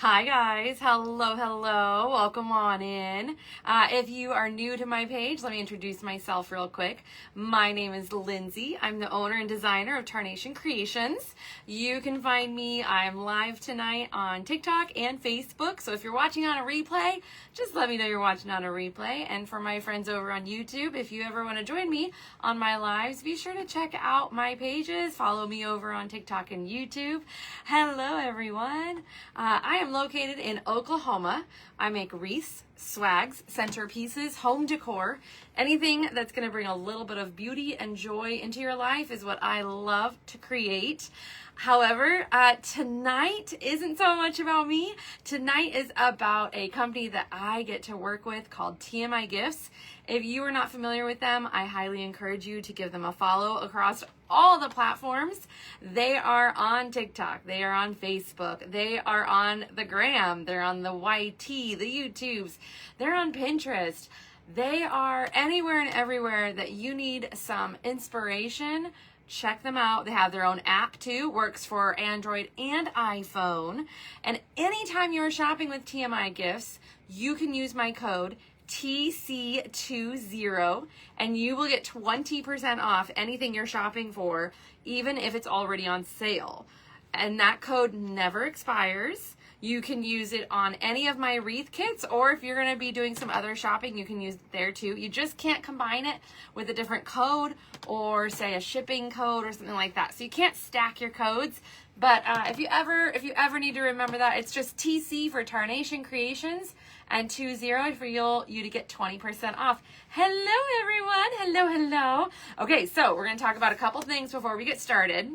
Hi guys, hello, welcome on in. If you are new to my page, let me introduce myself real quick. My name is Lindsay. I'm the owner and designer of Tarnation Creations. You can find me, I'm live tonight on TikTok and Facebook, so if you're watching on a replay, just let me know you're watching on a replay. And for my friends over on YouTube, if you ever want to join me on my lives, be sure to check out my pages, follow me over on TikTok and YouTube. Hello everyone. I am located in Oklahoma. I make wreaths, swags, centerpieces, home decor. Anything that's going to bring a little bit of beauty and joy into your life is what I love to create. However, tonight isn't so much about me. Tonight is about a company that I get to work with called TMI Gifts. If you are not familiar with them, I highly encourage you to give them a follow across all the platforms. They are on TikTok, they are on Facebook, they are on the Gram, they're on the YT, the YouTubes, they're on Pinterest. They are anywhere and everywhere that you need some inspiration. Check them out. They have their own app too, works for Android and iPhone. And anytime you're shopping with TMI Gifts, you can use my code TC20 and you will get 20% off anything you're shopping for, even if it's already on sale. And that code never expires. You can use it on any of my wreath kits, or if you're going to be doing some other shopping, you can use it there too. You just can't combine it with a different code or say a shipping code or something like that. So you can't stack your codes. But if you ever need to remember that, it's just TC for Tarnation Creations and 20 for you to get 20% off. Hello everyone. Hello. Okay, so we're going to talk about a couple things before we get started.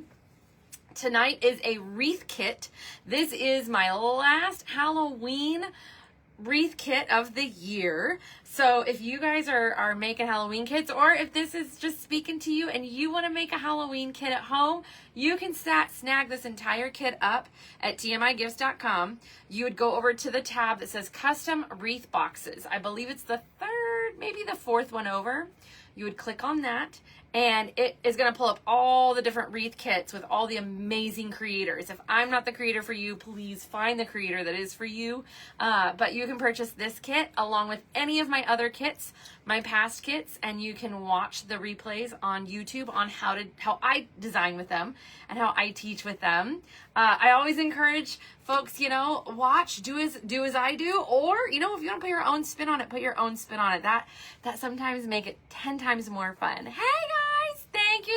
Tonight is a wreath kit. This is my last Halloween wreath kit of the year. So if you guys are making Halloween kits, or if this is just speaking to you and you want to make a Halloween kit at home, you can snag this entire kit up at tmigifts.com. You would go over to the tab that says custom wreath boxes. I believe it's the third, maybe the fourth one over. You would click on that, and it is going to pull up all the different wreath kits with all the amazing creators. If I'm not the creator for you, please find the creator that is for you. But you can purchase this kit along with any of my other kits, my past kits, and you can watch the replays on YouTube on how I design with them and how I teach with them. I always encourage folks, watch, do as I do, or, if you want to put your own spin on it, put your own spin on it. That sometimes make it 10 times more fun. Hey guys, thank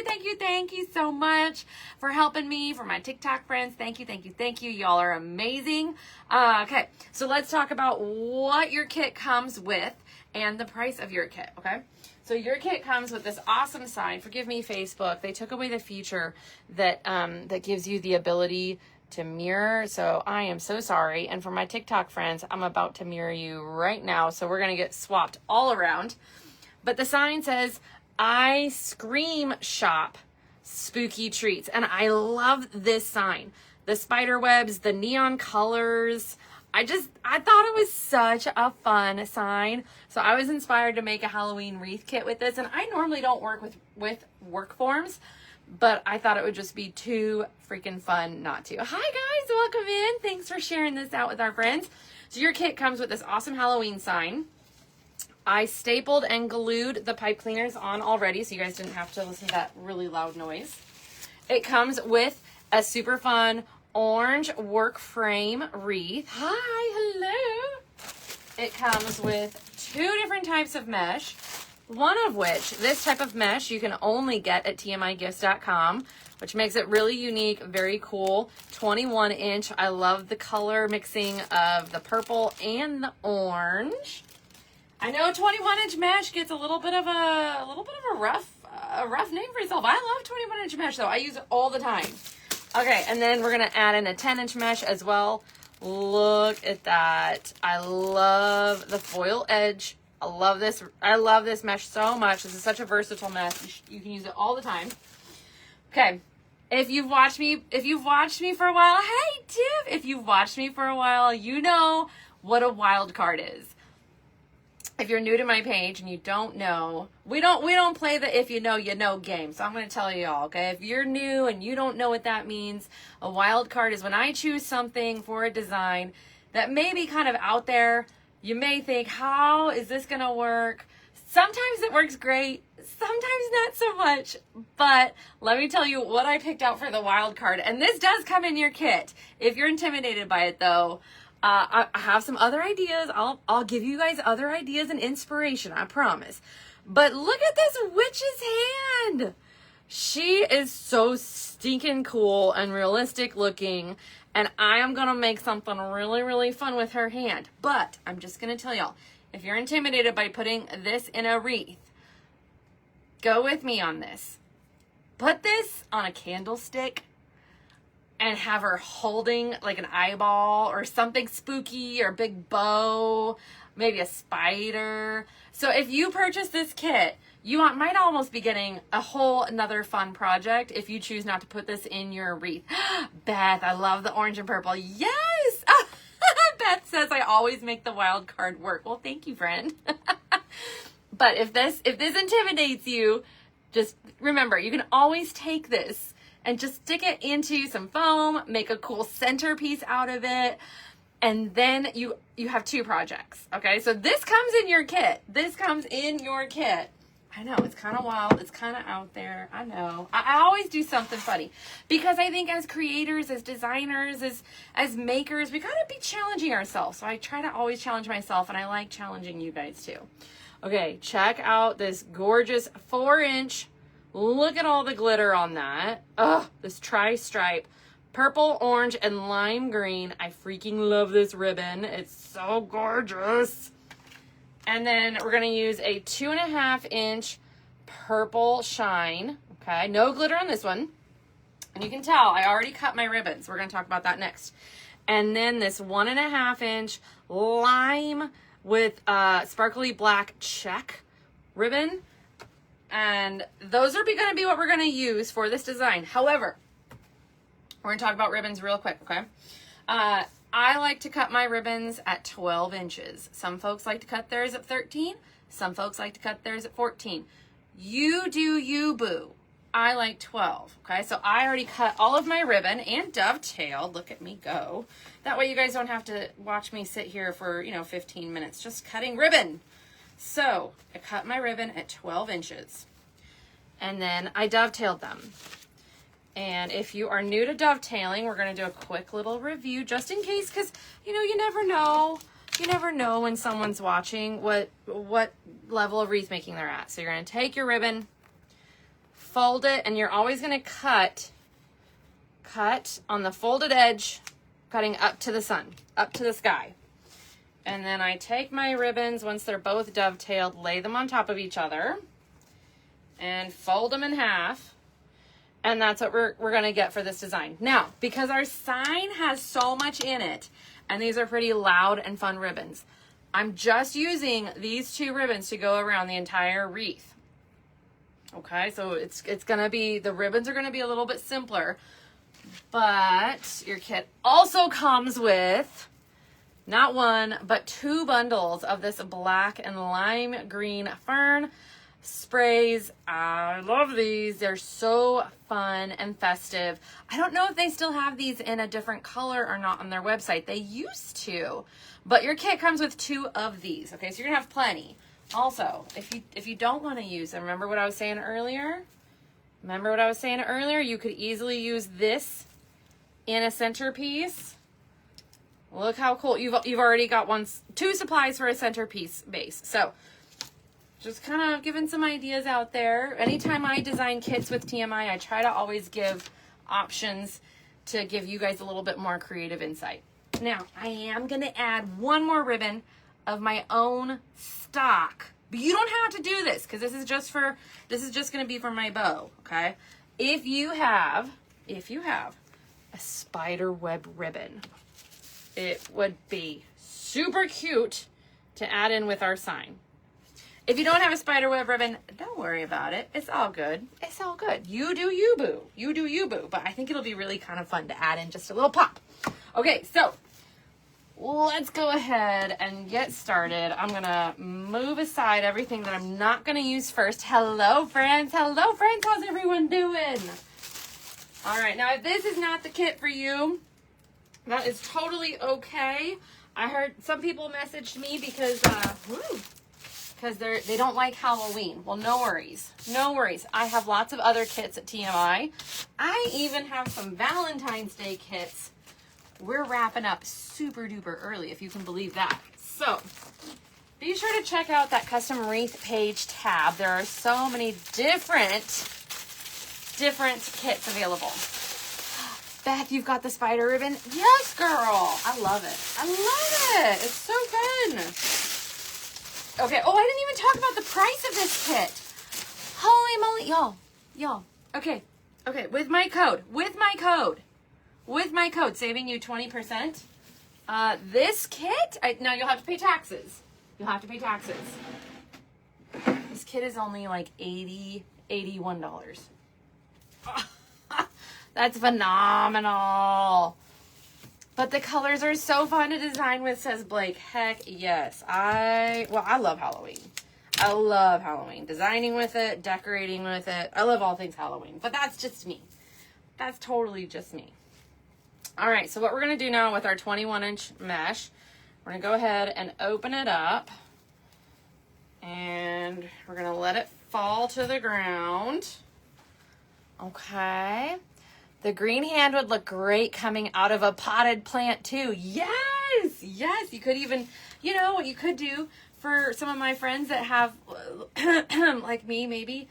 you so much for helping me, for my TikTok friends. Thank you. Y'all are amazing. Okay, so let's talk about what your kit comes with and the price of your kit, okay? So your kit comes with this awesome sign. Forgive me, Facebook. They took away the feature that gives you the ability to mirror. So I am so sorry. And for my TikTok friends, I'm about to mirror you right now. So we're going to get swapped all around. But the sign says, I scream shop spooky treats. And I love this sign. The spider webs, the neon colors. I thought it was such a fun sign. So I was inspired to make a Halloween wreath kit with this. And I normally don't work with work forms, but I thought it would just be too freaking fun not to. Hi guys, welcome in. Thanks for sharing this out with our friends. So your kit comes with this awesome Halloween sign. I stapled and glued the pipe cleaners on already, so you guys didn't have to listen to that really loud noise. It comes with a super fun orange work frame wreath. Hi, hello. It comes with 2 different types of mesh. One of which, this type of mesh, you can only get at tmigifts.com, which makes it really unique, very cool. 21 inch. I love the color mixing of the purple and the orange. I know 21 inch mesh gets a little bit of a rough name for itself. I love 21 inch mesh though. I use it all the time. Okay, and then we're gonna add in a 10 inch mesh as well. Look at that. I love the foil edge. I love this mesh so much. This is such a versatile mesh. You can use it all the time. Okay. If you've watched me for a while, hey Tiff, if you've watched me for a while, you know what a wild card is. If you're new to my page and you don't know, we don't play the if you know game. So I'm going to tell you all, okay? If you're new and you don't know what that means, a wild card is when I choose something for a design that may be kind of out there. You may think, how is this going to work? Sometimes it works great, sometimes not so much, but let me tell you what I picked out for the wild card. And this does come in your kit. If you're intimidated by it though, I have some other ideas. I'll give you guys other ideas and inspiration, I promise. But look at this witch's hand. She is so stinking cool and realistic looking, and I am going to make something really, really fun with her hand. But I'm just going to tell y'all, if you're intimidated by putting this in a wreath, go with me on this. Put this on a candlestick and have her holding like an eyeball or something spooky or a big bow, maybe a spider. So if you purchase this kit, you might almost be getting a whole another fun project if you choose not to put this in your wreath. Beth, I love the orange and purple. Yes! Beth says I always make the wild card work. Well, thank you, friend. But if this intimidates you, just remember, you can always take this and just stick it into some foam, make a cool centerpiece out of it, and then you have two projects, okay? So this comes in your kit. This comes in your kit. I know, it's kind of wild. It's kind of out there. I know. I always do something funny because I think as creators, as designers, as makers, we got to be challenging ourselves. So I try to always challenge myself, and I like challenging you guys too. Okay, check out this gorgeous 4-inch. Look at all the glitter on that. Ugh, this tri-stripe. Purple, orange, and lime green. I freaking love this ribbon. It's so gorgeous. And then we're going to use a 2.5-inch purple shine. Okay, no glitter on this one. And you can tell I already cut my ribbons. We're going to talk about that next. And then this 1.5-inch lime with sparkly black check ribbon. And those are going to be what we're going to use for this design. However, we're going to talk about ribbons real quick, okay? I like to cut my ribbons at 12 inches. Some folks like to cut theirs at 13. Some folks like to cut theirs at 14. You do you, boo. I like 12, okay? So I already cut all of my ribbon and dovetailed. Look at me go. That way you guys don't have to watch me sit here for, 15 minutes just cutting ribbon. So I cut my ribbon at 12 inches. And then I dovetailed them. And if you are new to dovetailing, we're going to do a quick little review just in case, because, you never know. You never know when someone's watching what level of wreath making they're at. So you're going to take your ribbon, fold it, and you're always going to cut on the folded edge, cutting up to the sun, up to the sky. And then I take my ribbons, once they're both dovetailed, lay them on top of each other, and fold them in half. And that's what we're going to get for this design. Now, because our sign has so much in it, and these are pretty loud and fun ribbons, I'm just using these two ribbons to go around the entire wreath. Okay, so it's going to be, the ribbons are going to be a little bit simpler, but your kit also comes with not one, but 2 bundles of this black and lime green fern sprays. I love these. They're so fun and festive. I don't know if they still have these in a different color or not on their website. They used to, but your kit comes with 2 of these. Okay, so you're gonna have plenty. Also, if you don't want to use them, remember what I was saying earlier? You could easily use this in a centerpiece. Look how cool. You've already got 2 supplies for a centerpiece base. So just kind of giving some ideas out there. Anytime I design kits with TMI, I try to always give options to give you guys a little bit more creative insight. Now, I am going to add one more ribbon of my own stock. But you don't have to do this because this is just going to be for my bow, okay? If you have a spider web ribbon, it would be super cute to add in with our sign. If you don't have a spider web ribbon, don't worry about it. It's all good. It's all good. You do you, boo. You do you, boo. But I think it'll be really kind of fun to add in just a little pop. Okay, so let's go ahead and get started. I'm going to move aside everything that I'm not going to use first. Hello, friends. Hello, friends. How's everyone doing? All right, now if this is not the kit for you, That is totally okay. I heard some people messaged me because they don't like Halloween. Well, no worries. No worries. I have lots of other kits at TMI. I even have some Valentine's Day kits. We're wrapping up super duper early, if you can believe that. So be sure to check out that custom wreath page tab. There are so many different kits available. Beth, you've got the spider ribbon? Yes, girl. I love it. I love it. It's so fun. Okay. Oh, I didn't even talk about the price of this kit. Holy moly. Y'all. Okay. With my code, saving you 20%. This kit, now you'll have to pay taxes. This kit is only like $81. That's phenomenal. But the colors are so fun to design with, says Blake. Heck yes. I love Halloween. I love Halloween. Designing with it, decorating with it. I love all things Halloween. But that's just me. That's totally just me. All right, so what we're going to do now with our 21-inch mesh, we're going to go ahead and open it up. And we're going to let it fall to the ground. Okay. The green hand would look great coming out of a potted plant too. Yes. You could even, what you could do for some of my friends that have, like me, maybe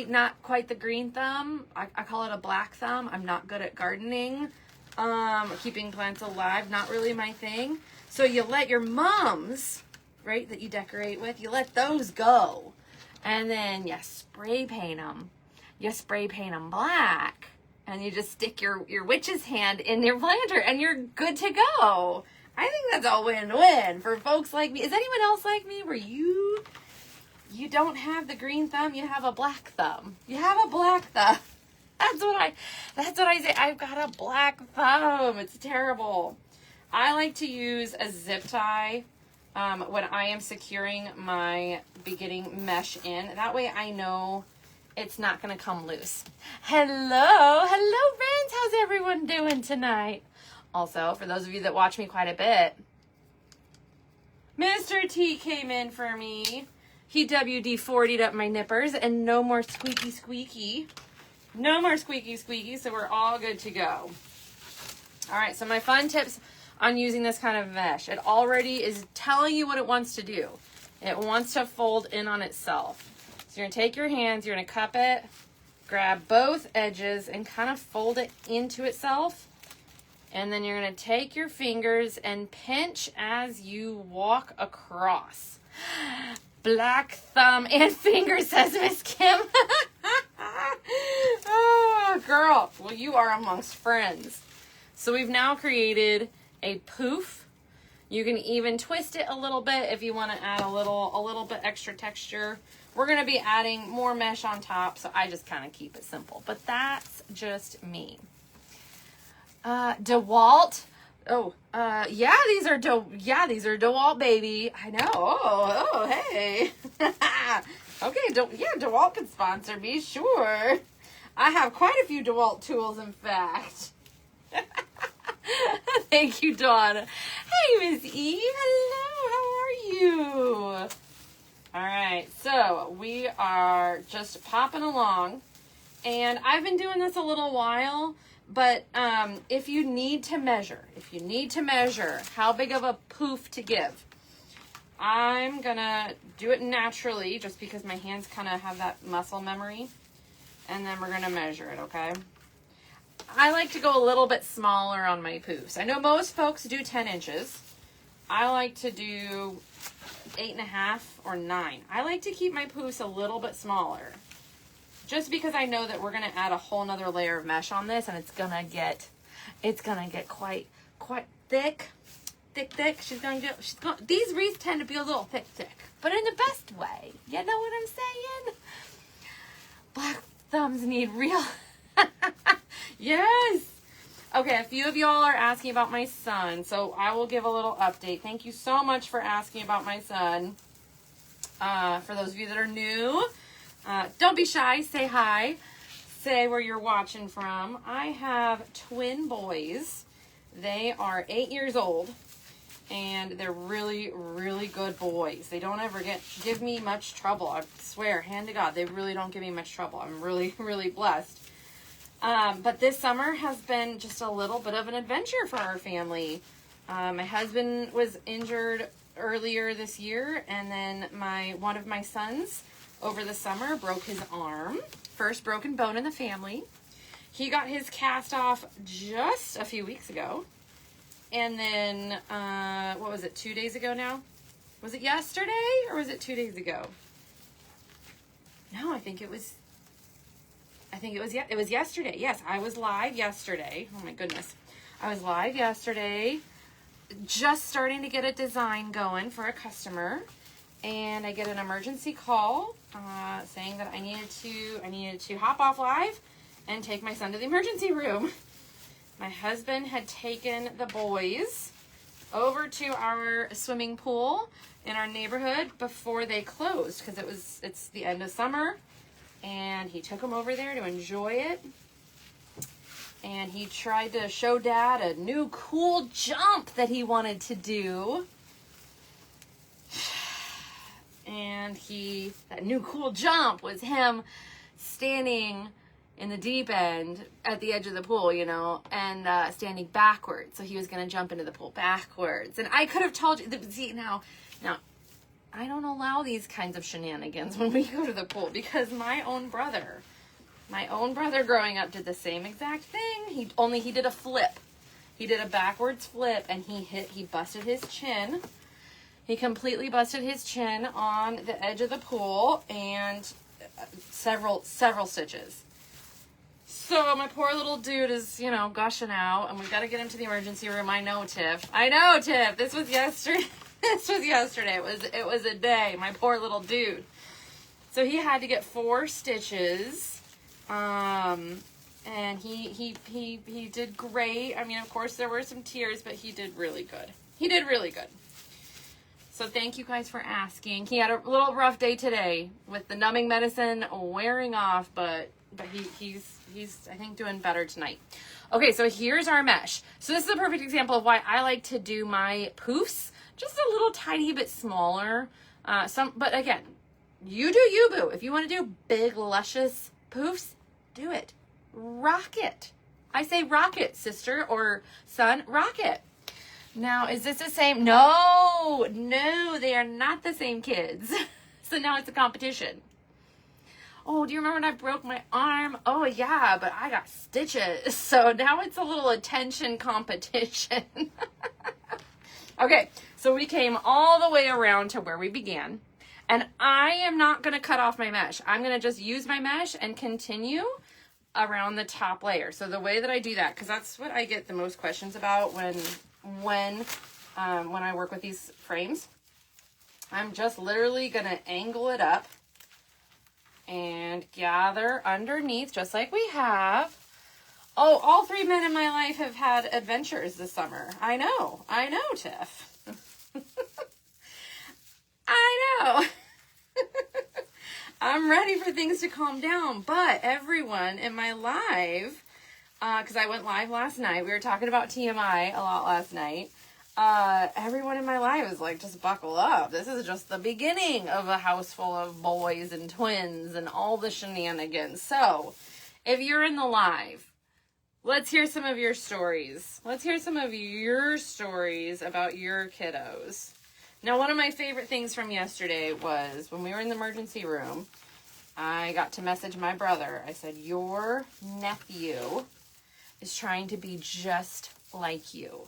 not quite the green thumb. I call it a black thumb. I'm not good at gardening. Keeping plants alive, not really my thing. So you let your mums, right, that you decorate with, you let those go. And then you spray paint them. You spray paint them black. And you just stick your witch's hand in your planter and you're good to go. I think that's a win-win for folks like me. Is anyone else like me where you don't have the green thumb, you have a black thumb? You have a black thumb. That's what I say. I've got a black thumb. It's terrible. I like to use a zip tie when I am securing my beginning mesh in. That way I know it's not going to come loose. Hello, friends. How's everyone doing tonight? Also, for those of you that watch me quite a bit, Mr. T came in for me. He WD-40'd up my nippers and no more squeaky. No more squeaky, so we're all good to go. All right, so my fun tips on using this kind of mesh. It already is telling you what it wants to do. It wants to fold in on itself. So you're going to take your hands, you're going to cup it, grab both edges, and kind of fold it into itself. And then you're going to take your fingers and pinch as you walk across. Black thumb and finger, says Miss Kim. Oh, girl. Well, you are amongst friends. So we've now created a poof. You can even twist it a little bit if you want to add a little bit extra texture. We're going to be adding more mesh on top, so I just kind of keep it simple. But that's just me. DeWalt. Yeah, these are DeWalt, baby. I know. Oh, hey. Okay, DeWalt can sponsor me, sure. I have quite a few DeWalt tools, in fact. Thank you, Dawn. Hey, Miss Eve. Hello, how are you? All right, so we are just popping along. And I've been doing this a little while, but if you need to measure how big of a poof to give, I'm going to do it naturally just because my hands kind of have that muscle memory. And then we're going to measure it, okay? I like to go a little bit smaller on my poofs. I know most folks do 10 inches. I like to do 8.5 or 9. I like to keep my poofs a little bit smaller. Just because I know that we're going to add a whole nother layer of mesh on this and it's going to get quite thick. These wreaths tend to be a little thick, but in the best way. You know what I'm saying? Black thumbs need real. Yes. Okay, a few of y'all are asking about my son, so I will give a little update. Thank you so much for asking about my son. For those of you that are new, don't be shy. Say hi. Say where you're watching from. I have twin boys. They are 8 years old, and they're really, really good boys. They don't ever give me much trouble. I swear, hand to God, they really don't give me much trouble. I'm really, really blessed. But this summer has been just a little bit of an adventure for our family. My husband was injured earlier this year, and then one of my sons over the summer broke his arm. First broken bone in the family. He got his cast off just a few weeks ago. And then, what was it, 2 days ago now? Was it yesterday or was it 2 days ago? No, it was yesterday. Yes, I was live yesterday. Oh my goodness. I was live yesterday, just starting to get a design going for a customer. And I get an emergency call saying that I needed to hop off live and take my son to the emergency room. My husband had taken the boys over to our swimming pool in our neighborhood before they closed because it's the end of summer, and he took them over there to enjoy it. And he tried to show Dad a new cool jump that he wanted to do. And that new cool jump was him standing in the deep end at the edge of the pool, and standing backwards. So he was going to jump into the pool backwards. And I could have told you, see, now, I don't allow these kinds of shenanigans when we go to the pool, because my own brother growing up did the same exact thing. He did a flip. He did a backwards flip, and he busted his chin. He completely busted his chin on the edge of the pool, and several stitches. So my poor little dude is, gushing out, and we've got to get him to the emergency room. I know, Tiff. This was yesterday. It was a day. My poor little dude. So he had to get 4 stitches. And he did great. I mean, of course, there were some tears, but he did really good. So thank you guys for asking. He had a little rough day today with the numbing medicine wearing off, but he's I think doing better tonight. Okay, so here's our mesh. So this is a perfect example of why I like to do my poofs just a little tiny bit smaller. But again, you do you, boo. If you want to do big, luscious poofs, do it. Rock it. I say rock it, sister or son, rock it. Now, is this the same? No, they are not the same kids. So now it's a competition. Oh, do you remember when I broke my arm? Oh, yeah, but I got stitches. So now it's a little attention competition. Okay, so we came all the way around to where we began. And I am not going to cut off my mesh. I'm going to just use my mesh and continue around the top layer. So the way that I do that, because that's what I get the most questions about when I work with these frames, I'm just literally going to angle it up and gather underneath, just like we have. Oh, all 3 men in my life have had adventures this summer. I know, Tiff. I know. I'm ready for things to calm down, but everyone in my live, because I went live last night, we were talking about TMI a lot last night, everyone in my life is like, just buckle up. This is just the beginning of a house full of boys and twins and all the shenanigans. So, if you're in the live, let's hear some of your stories. Let's hear some of your stories about your kiddos. Now, one of my favorite things from yesterday was when we were in the emergency room, I got to message my brother. I said, your nephew is trying to be just like you.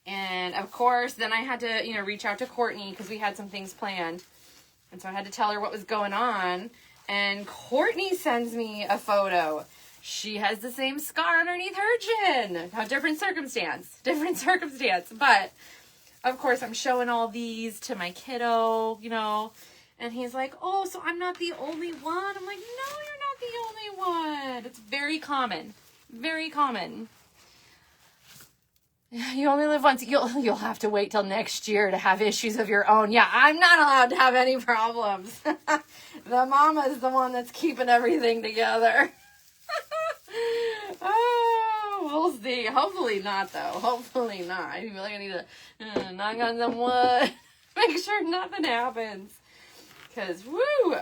And of course, then I had to, reach out to Courtney because we had some things planned. And so I had to tell her what was going on. And Courtney sends me a photo. She has the same scar underneath her chin. How different circumstance. But of course, I'm showing all these to my kiddo, and he's like, oh, so I'm not the only one. I'm like, no, you're not the only one. It's very common. Very common. You only live once. You'll have to wait till next year to have issues of your own. Yeah, I'm not allowed to have any problems. The mama's the one that's keeping everything together. Oh, We'll see. Hopefully not, though. Hopefully not. I feel like I need to knock on some wood. Make sure nothing happens. Because, woo,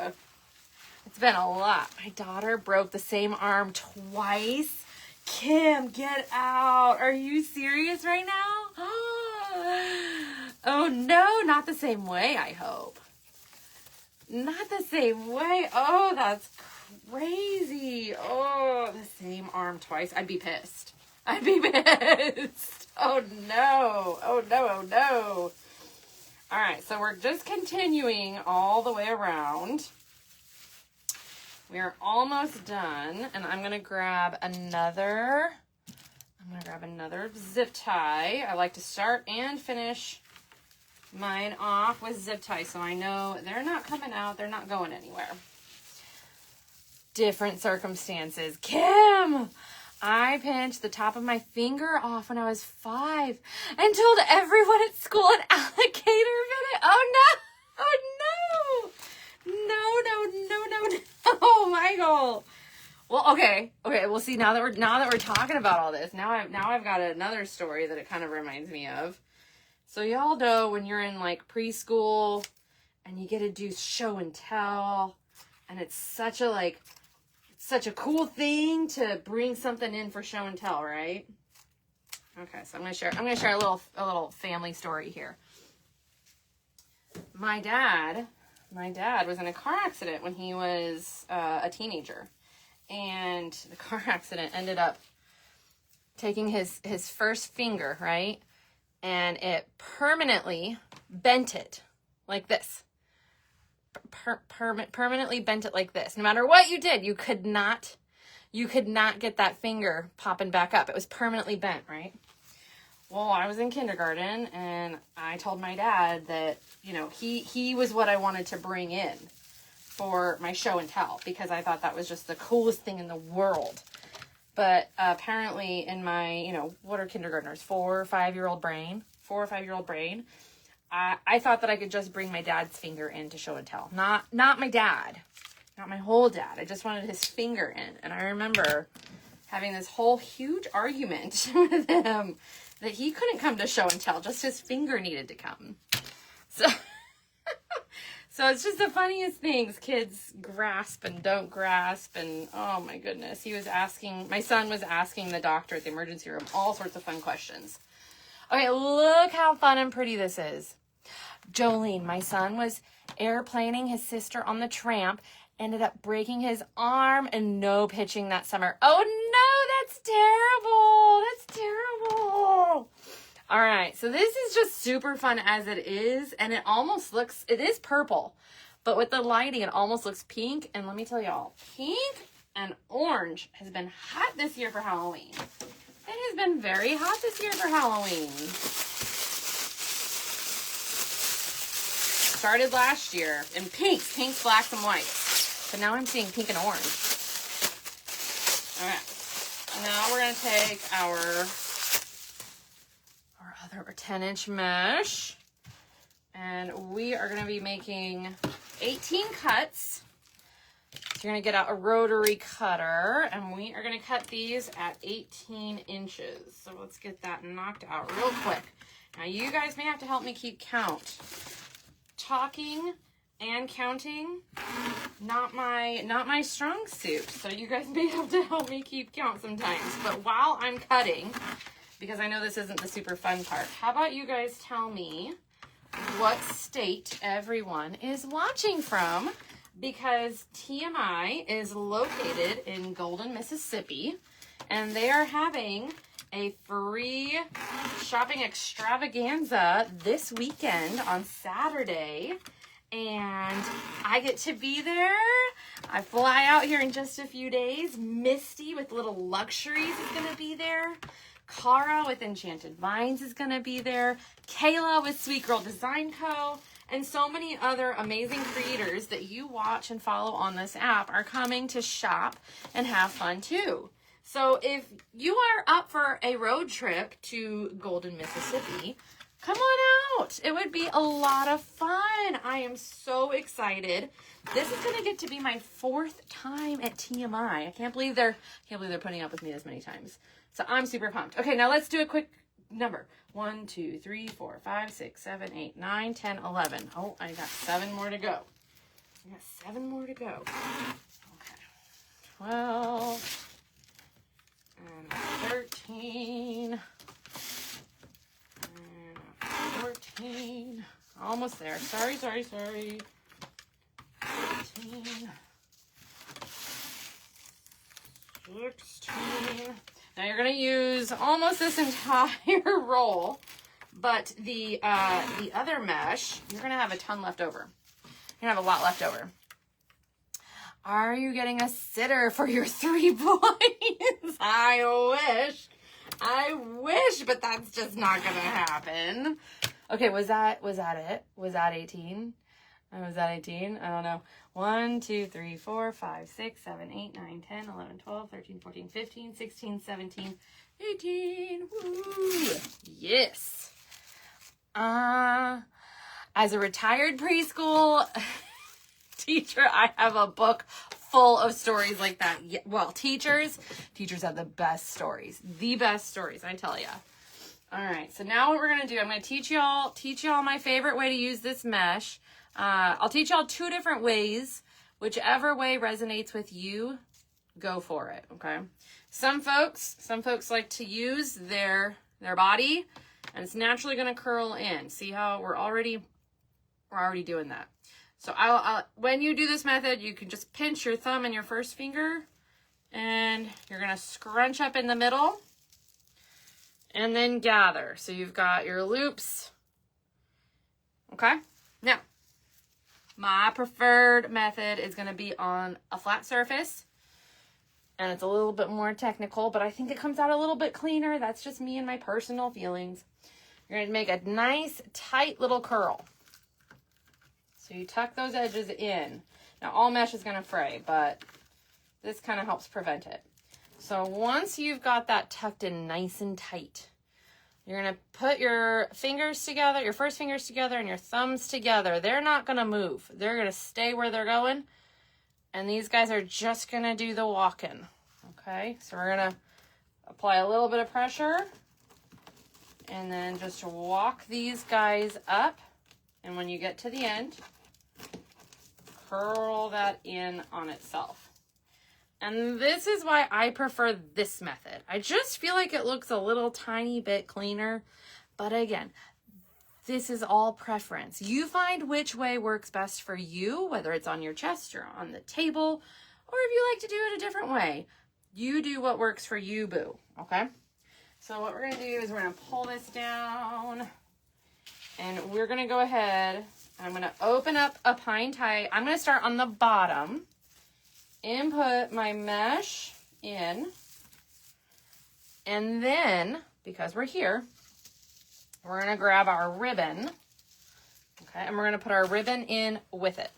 it's been a lot. My daughter broke the same arm twice. Kim, get out. Are you serious right now? Oh, no, not the same way, I hope. Not the same way. Oh, that's crazy. Oh, the same arm twice. I'd be pissed. I'd be pissed. Oh, no. Oh, no. Oh, no. All right, so we're just continuing all the way around. We are almost done, and I'm going to grab another zip tie. I like to start and finish mine off with zip tie, so I know they're not coming out, they're not going anywhere. Different circumstances. Kim, I pinched the top of my finger off when I was 5 and told everyone at school an alligator bit it. Oh no! Oh no! No, Michael. Well, okay. Well, see, now that we're talking about all this, now I've got another story that it kind of reminds me of. So y'all know when you're in like preschool and you get to do show and tell, and it's such a cool thing to bring something in for show and tell, right? Okay, so I'm gonna share a little family story here. My dad was in a car accident when he was a teenager, and the car accident ended up taking his first finger, right? And it permanently bent it like this. Permanently bent it like this. No matter what you did, you could not get that finger popping back up. It was permanently bent, right? Well, I was in kindergarten, and I told my dad that, you know, he was what I wanted to bring in for my show and tell, because I thought that was just the coolest thing in the world. But apparently in my, you know, what are kindergartners, 4 or 5-year-old brain, I thought that I could just bring my dad's finger in to show and tell. Not my dad, not my whole dad. I just wanted his finger in. And I remember having this whole huge argument with him that he couldn't come to show and tell, just his finger needed to come. So it's just the funniest things kids grasp and don't grasp. And oh my goodness, my son was asking the doctor at the emergency room all sorts of fun questions. Okay, look how fun and pretty this is. Jolene, my son was airplaning his sister on the tramp, ended up breaking his arm and no pitching that summer. Oh no, that's terrible. That's terrible. All right, so this is just super fun as it is, and it is purple, but with the lighting, it almost looks pink. And let me tell y'all, pink and orange has been hot this year for Halloween. It has been very hot this year for Halloween. Started last year in pinks, blacks, and whites. But now I'm seeing pink and orange. All right. Now we're going to take our other 10-inch mesh, and we are going to be making 18 cuts. So you're going to get out a rotary cutter, and we are going to cut these at 18 inches. So let's get that knocked out real quick. Now you guys may have to help me keep count. Talking and counting, not my strong suit. So you guys may have to help me keep count sometimes. But while I'm cutting, because I know this isn't the super fun part, how about you guys tell me what state everyone is watching from? Because TMI is located in Golden, Mississippi, and they are having a free shopping extravaganza this weekend on Saturday, and I get to be there. I fly out here in just a few days. Misty with Little Luxuries is going to be there. Cara with Enchanted Vines is going to be there. Kayla with Sweet Girl Design Co. And so many other amazing creators that you watch and follow on this app are coming to shop and have fun too. So if you are up for a road trip to Golden, Mississippi, come on out. It would be a lot of fun. I am so excited. This is gonna get to be my 4th time at TMI. I can't believe they're putting up with me this many times. So I'm super pumped. Okay, now let's do a quick number. 1, 2, 3, 4, 5, 6, 7, 8, 9, 10, 11. Oh, I got 7 more to go. I got 7 more to go. Okay. 12 and 13 and 14. Almost there. Sorry. 15. Now you're going to use almost this entire roll, but the other mesh, you're going to have a ton left over. You're going to have a lot left over. Are you getting a sitter for your 3 boys? I wish, but that's just not going to happen. Okay, was that it? Was that 18? Was that 18? I don't know. 1, 2, 3, 4, 5, 6, 7, 8, 9, 10, 11, 12, 13, 14, 15, 16, 17, 18. Woo! Yes. As a retired preschool teacher, I have a book full of stories like that. Well, teachers have the best stories. The best stories, I tell ya. All right, so now what we're going to do, I'm going to teach y'all my favorite way to use this mesh. I'll teach y'all 2 different ways. Whichever way resonates with you, go for it, okay? Some folks like to use their body, and it's naturally going to curl in. See how we're already doing that. So when you do this method, you can just pinch your thumb and your first finger, and you're going to scrunch up in the middle, and then gather. So you've got your loops, okay? Now, my preferred method is going to be on a flat surface, and it's a little bit more technical, but I think it comes out a little bit cleaner. That's just me and my personal feelings. You're going to make a nice, tight little curl. So you tuck those edges in. Now, all mesh is going to fray, but this kind of helps prevent it. So once you've got that tucked in nice and tight, you're going to put your fingers together, your first fingers together, and your thumbs together. They're not going to move. They're going to stay where they're going. And these guys are just going to do the walking. Okay? So we're going to apply a little bit of pressure. And then just walk these guys up. And when you get to the end, curl that in on itself. And this is why I prefer this method. I just feel like it looks a little tiny bit cleaner. But again, this is all preference. You find which way works best for you, whether it's on your chest or on the table, or if you like to do it a different way. You do what works for you, boo. Okay? So what we're going to do is we're going to pull this down. And we're going to go ahead. I'm going to open up a pine tie. I'm going to start on the bottom. Input my mesh in, and then, because we're here, we're going to grab our ribbon, okay, and we're going to put our ribbon in with it.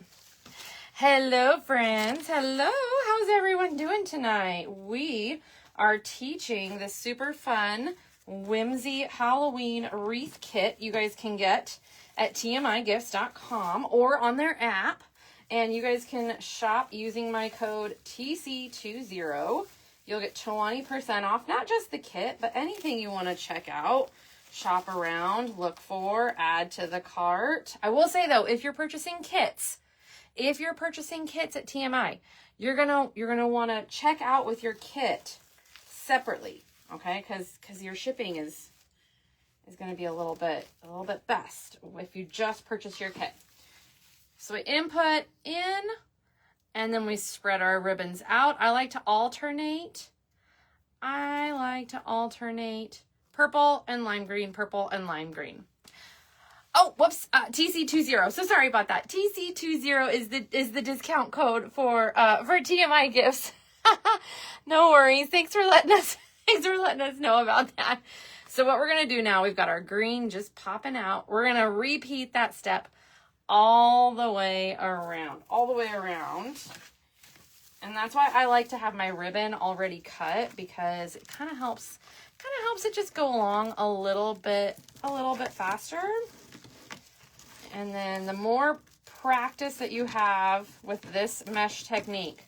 Hello, friends. Hello. How's everyone doing tonight? We are teaching this super fun Whimsy Halloween wreath kit you guys can get at tmigifts.com or on their app. And you guys can shop using my code TC20. You'll get 20% off, not just the kit, but anything you want to check out, shop around, look for, add to the cart. I will say though, if you're purchasing kits at TMI, you're gonna want to check out with your kit separately, okay? Because your shipping is going to be a little bit best if you just purchase your kit. So we input in, and then we spread our ribbons out. I like to alternate. Purple and lime green, purple and lime green. Oh, whoops, TC20. So sorry about that. TC20 is the discount code for TMI gifts. No worries. Thanks for letting us know about that. So what we're going to do now, we've got our green just popping out. We're going to repeat that step all the way around. And that's why I like to have my ribbon already cut, because it kind of helps it just go along a little bit faster. And then the more practice that you have with this mesh technique,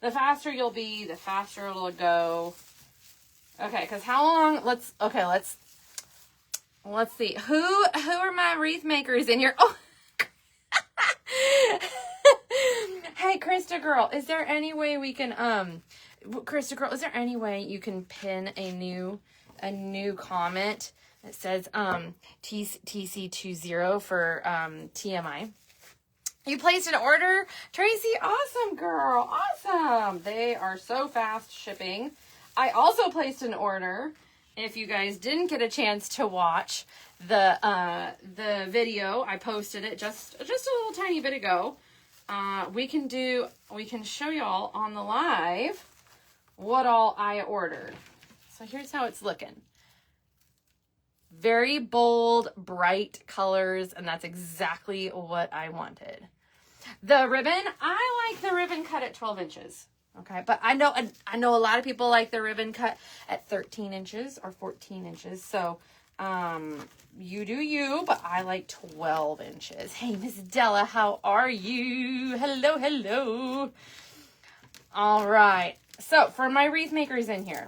the faster you'll be, the faster it'll go. Okay, because how long, let's see. Who are my wreath makers in here? Oh, hey, Krista girl, is there any way we can, Krista girl, is there any way you can pin a new comment that says, TC20 for, TMI? You placed an order, Tracy? Awesome, girl. Awesome. They are so fast shipping. I also placed an order. If you guys didn't get a chance to watch the video, I posted it just a little tiny bit ago. We can show y'all on the live what all I ordered. So here's how it's looking. Very bold, bright colors, and that's exactly what I wanted. The ribbon, I like the ribbon cut at 12 inches. Okay, but I know a lot of people like the ribbon cut at 13 inches or 14 inches. So, you do you, but I like 12 inches. Hey, Miss Della, how are you? Hello, hello. All right. So, for my wreath makers in here,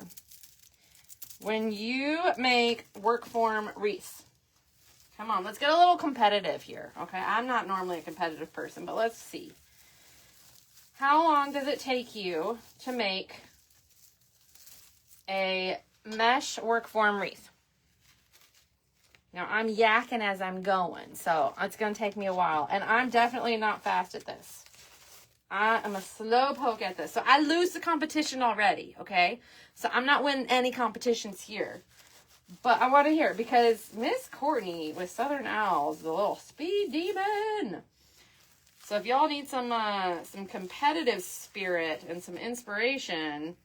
when you make work form wreaths, come on, let's get a little competitive here. Okay, I'm not normally a competitive person, but let's see. How long does it take you to make a mesh work form wreath? Now, I'm yakking as I'm going, so it's going to take me a while. And I'm definitely not fast at this. I am a slow poke at this. So I lose the competition already, okay? So I'm not winning any competitions here. But I want to hear it because Miss Courtney with Southern Owls, the little speed demon. So if y'all need some competitive spirit and some inspiration,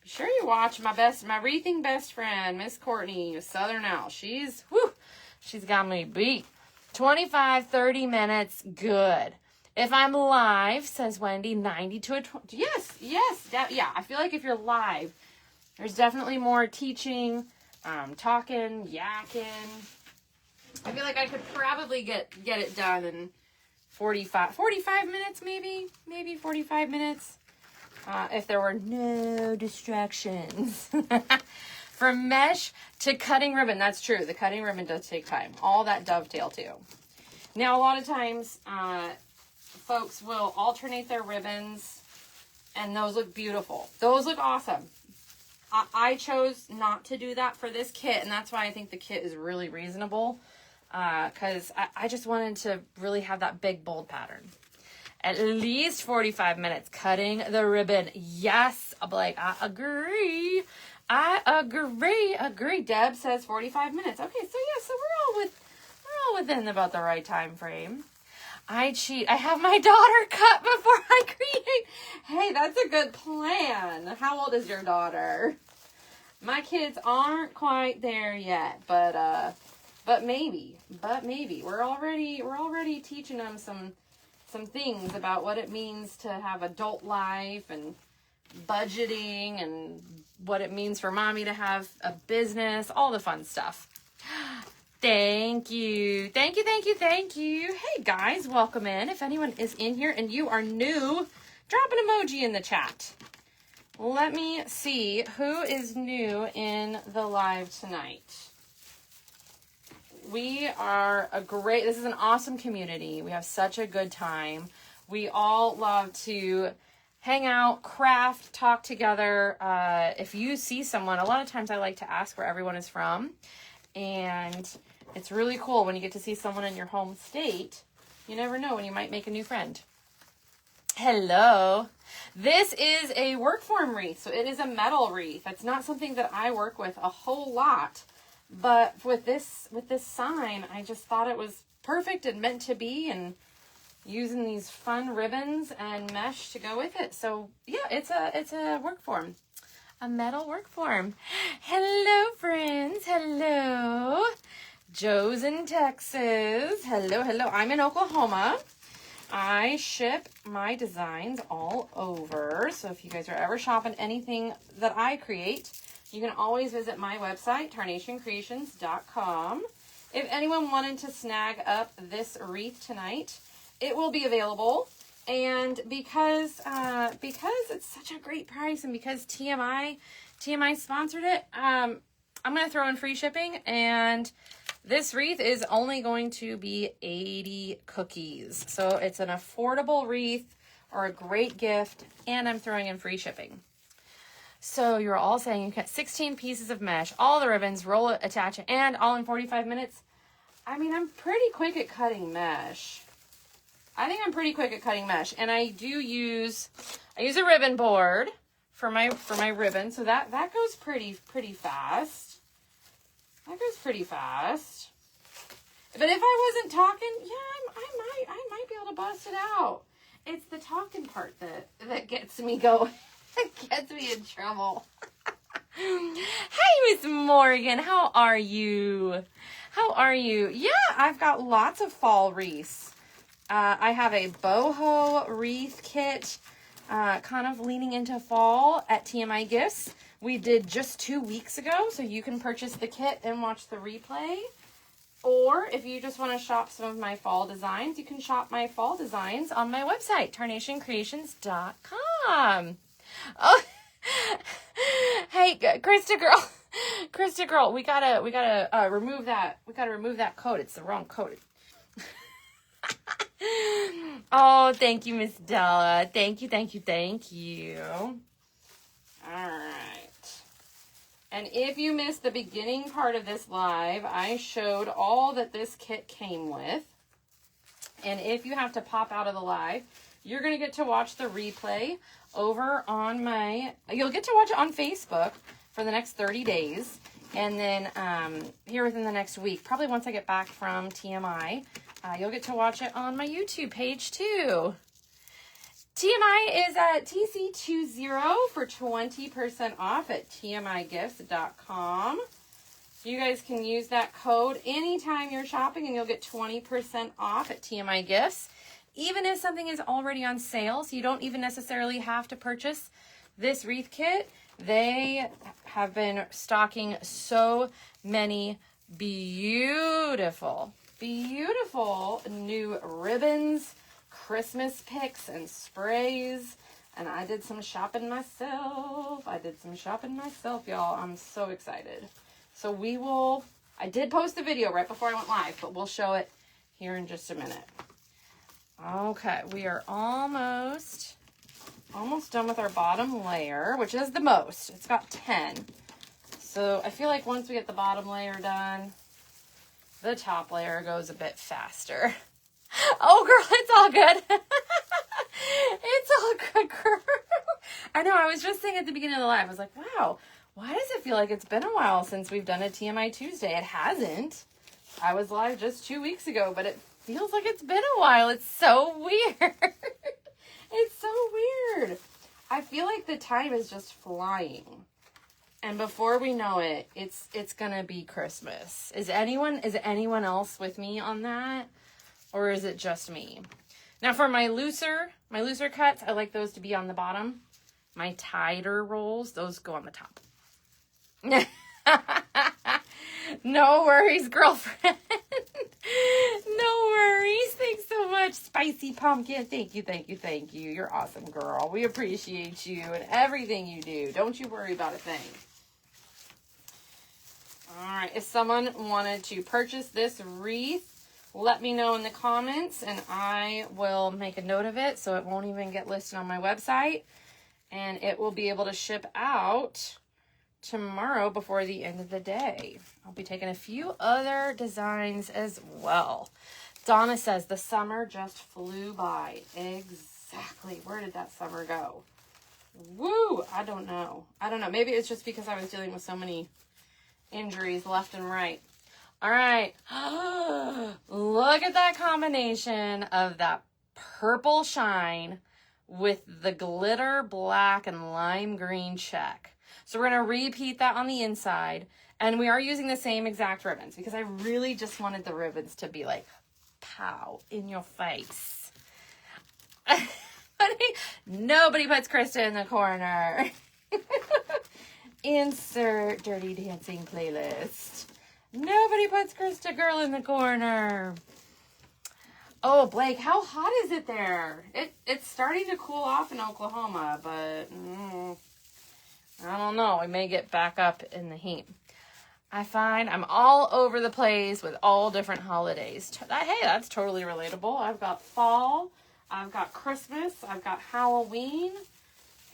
be sure you watch my wreathing best friend, Miss Courtney with Southern Owl. She's got me beat. 25, 30 minutes, good. If I'm live, says Wendy, 90 to a 20. Yes, yeah. I feel like if you're live, there's definitely more teaching, talking, yakking. I feel like I could probably get it done in 45 minutes, maybe 45 minutes, if there were no distractions. From mesh to cutting ribbon, that's true. The cutting ribbon does take time. All that dovetail too. Now, a lot of times, folks will alternate their ribbons, and those look beautiful. Those look awesome. I chose not to do that for this kit, and that's why I think the kit is really reasonable. Because I just wanted to really have that big, bold pattern. At least 45 minutes cutting the ribbon. Yes, Blake, I agree. Deb says 45 minutes. Okay, so yeah, so we're all within about the right time frame. I cheat. I have my daughter cut before I create. Hey, that's a good plan. How old is your daughter? My kids aren't quite there yet, but maybe. We're already teaching them some things about what it means to have adult life and budgeting and what it means for mommy to have a business, all the fun stuff. Thank you. Hey guys, welcome in. If anyone is in here and you are new, drop an emoji in the chat. Let me see who is new in the live tonight. This is an awesome community. We have such a good time. We all love to hang out, craft, talk together. If you see someone, a lot of times I like to ask where everyone is from. And it's really cool when you get to see someone in your home state. You never know when you might make a new friend. Hello. This is a work form wreath. So it is a metal wreath. It's not something that I work with a whole lot. But with this sign, I just thought it was perfect and meant to be, and using these fun ribbons and mesh to go with it. So yeah, it's a work form, a metal work form. Hello, friends. Hello. Joe's in Texas. Hello. I'm in Oklahoma. I ship my designs all over. So if you guys are ever shopping anything that I create, you can always visit my website, tarnationcreations.com. if anyone wanted to snag up this wreath tonight, it will be available. And because it's such a great price, and because TMI sponsored it, I'm going to throw in free shipping, and this wreath is only going to be 80 cookies. So it's an affordable wreath or a great gift, and I'm throwing in free shipping. So you're all saying you cut 16 pieces of mesh, all the ribbons, roll it, attach it, and all in 45 minutes. I mean, I'm pretty quick at cutting mesh. I think I'm pretty quick at cutting mesh, and I use a ribbon board for my ribbon, so that goes pretty fast. That goes pretty fast. But if I wasn't talking, yeah, I might be able to bust it out. It's the talking part that gets me going. It gets me in trouble. Hey, Miss Morgan, how are you? How are you? Yeah, I've got lots of fall wreaths. I have a boho wreath kit, kind of leaning into fall at TMI Gifts. We did just 2 weeks ago, so you can purchase the kit and watch the replay. Or if you just want to shop some of my fall designs, you can shop my fall designs on my website, tarnationcreations.com. Oh, hey, Krista girl, we gotta remove that. We gotta remove that code. It's the wrong code. Oh, thank you, Miss Della. Thank you. All right. And if you missed the beginning part of this live, I showed all that this kit came with. And if you have to pop out of the live, you're going to get to watch the replay over on you'll get to watch it on Facebook for the next 30 days. And then here within the next week, probably once I get back from TMI, you'll get to watch it on my YouTube page too. TMI is at TC20 for 20% off at tmigifts.com. You guys can use that code anytime you're shopping, and you'll get 20% off at TMI Gifts. Even if something is already on sale, so you don't even necessarily have to purchase this wreath kit. They have been stocking so many beautiful new ribbons, Christmas picks, and sprays. And I did some shopping myself. Y'all. I'm so excited. So I did post the video right before I went live, but we'll show it here in just a minute. Okay, we are almost done with our bottom layer, which is the most. It's got 10. So I feel like once we get the bottom layer done, the top layer goes a bit faster. Oh, girl, it's all good. It's all good, girl. I know, I was just saying at the beginning of the live, I was like, wow, why does it feel like it's been a while since we've done a TMI Tuesday? It hasn't. I was live just 2 weeks ago, but it feels like it's been a while. It's so weird. It's so weird. I feel like the time is just flying. And before we know it, it's gonna be Christmas. Is anyone else with me on that? Or is it just me? Now for my looser cuts, I like those to be on the bottom. My tighter rolls, those go on the top. No worries, girlfriend. No worries. Thanks so much, Spicy Pumpkin. Thank you. You're awesome, girl. We appreciate you and everything you do. Don't you worry about a thing. All right. If someone wanted to purchase this wreath, let me know in the comments, and I will make a note of it so it won't even get listed on my website, and it will be able to ship out tomorrow before the end of the day. I'll be taking a few other designs as well. Donna says, the summer just flew by. Exactly. Where did that summer go? Woo! I don't know. Maybe it's just because I was dealing with so many injuries left and right. All right. Look at that combination of that purple shine with the glitter black and lime green check. So we're going to repeat that on the inside. And we are using the same exact ribbons because I really just wanted the ribbons to be like, pow, in your face. Nobody puts Krista in the corner. Insert Dirty Dancing playlist. Nobody puts Krista Girl in the corner. Oh, Blake, how hot is it there? It's starting to cool off in Oklahoma, but I don't know. We may get back up in the heat. I find I'm all over the place with all different holidays. Hey, that's totally relatable. I've got fall, I've got Christmas, I've got Halloween,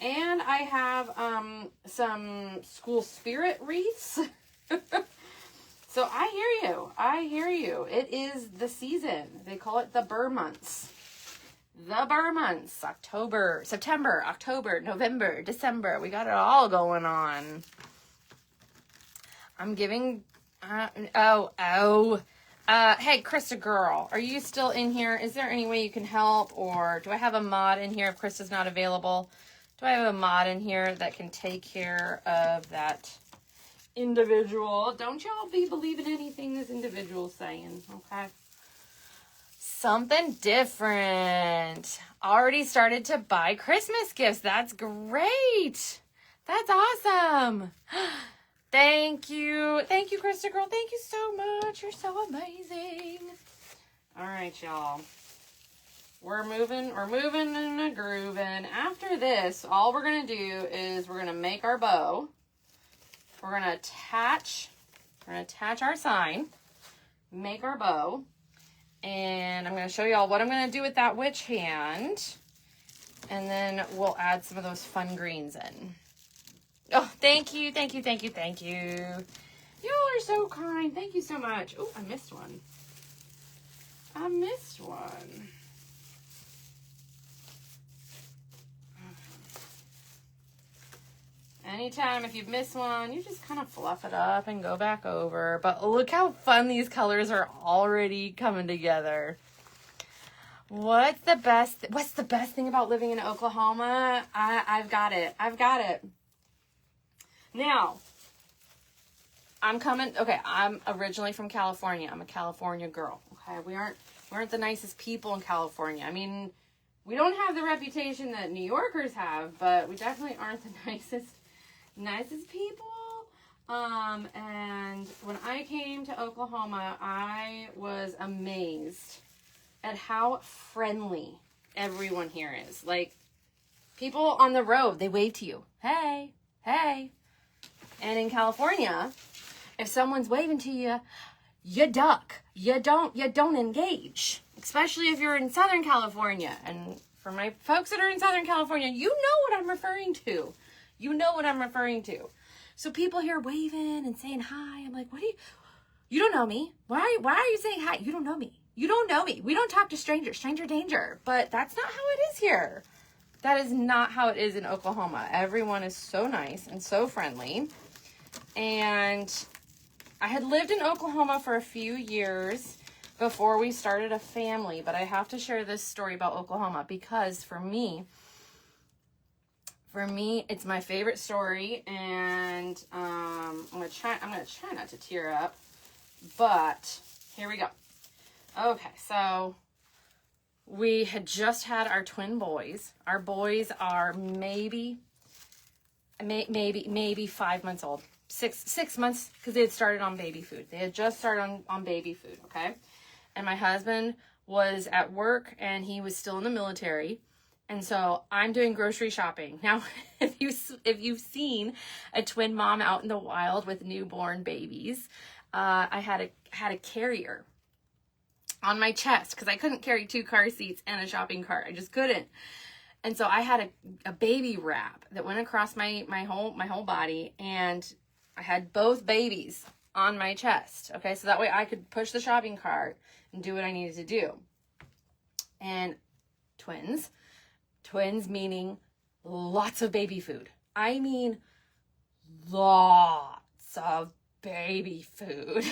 and I have some school spirit wreaths. So I hear you. It is the season. They call it the Burr months. The Burr months. September, October, November, December. We got it all going on. I'm giving, hey, Krista Girl, are you still in here? Is there any way you can help? Or do I have a mod in here if Krista's not available? Do I have a mod in here that can take care of that individual? Don't y'all be believing anything this individual's saying, okay? Something different. Already started to buy Christmas gifts. That's great. That's awesome. Thank you. Thank you, Krista Girl. Thank you so much. You're so amazing. All right, y'all. We're moving and grooving. After this, all we're going to do is we're going to make our bow. We're going to attach our sign, make our bow, and I'm going to show y'all what I'm going to do with that witch hand, and then we'll add some of those fun greens in. Oh, thank you. You all are so kind. Thank you so much. Oh, I missed one. Anytime if you've missed one, you just kind of fluff it up and go back over. But look how fun these colors are already coming together. What's the best thing about living in Oklahoma? I've got it. Now, I'm originally from California. I'm a California girl. Okay, we aren't the nicest people in California. I mean, we don't have the reputation that New Yorkers have, but we definitely aren't the nicest people. And when I came to Oklahoma, I was amazed at how friendly everyone here is. Like, people on the road, they wave to you. Hey. And in California, if someone's waving to you, you duck. You don't engage. Especially if you're in Southern California. And for my folks that are in Southern California, you know what I'm referring to. So people here waving and saying hi. I'm like, you don't know me. Why are you saying hi? You don't know me. We don't talk to strangers. Stranger danger. But that's not how it is here. That is not how it is in Oklahoma. Everyone is so nice and so friendly. And I had lived in Oklahoma for a few years before we started a family. But I have to share this story about Oklahoma because for me, it's my favorite story, and I'm gonna try not to tear up, but here we go. Okay, so we had just had our twin boys. Our boys are maybe 5 months old, six months, because they had started on baby food. They had just started on baby food. Okay, and my husband was at work, and he was still in the military. And so I'm doing grocery shopping. Now, if you've seen a twin mom out in the wild with newborn babies, I had a carrier on my chest because I couldn't carry 2 car seats and a shopping cart. I just couldn't. And so I had a baby wrap that went across my whole body, and I had both babies on my chest. Okay, so that way I could push the shopping cart and do what I needed to do. And twins meaning lots of baby food. I mean, lots of baby food.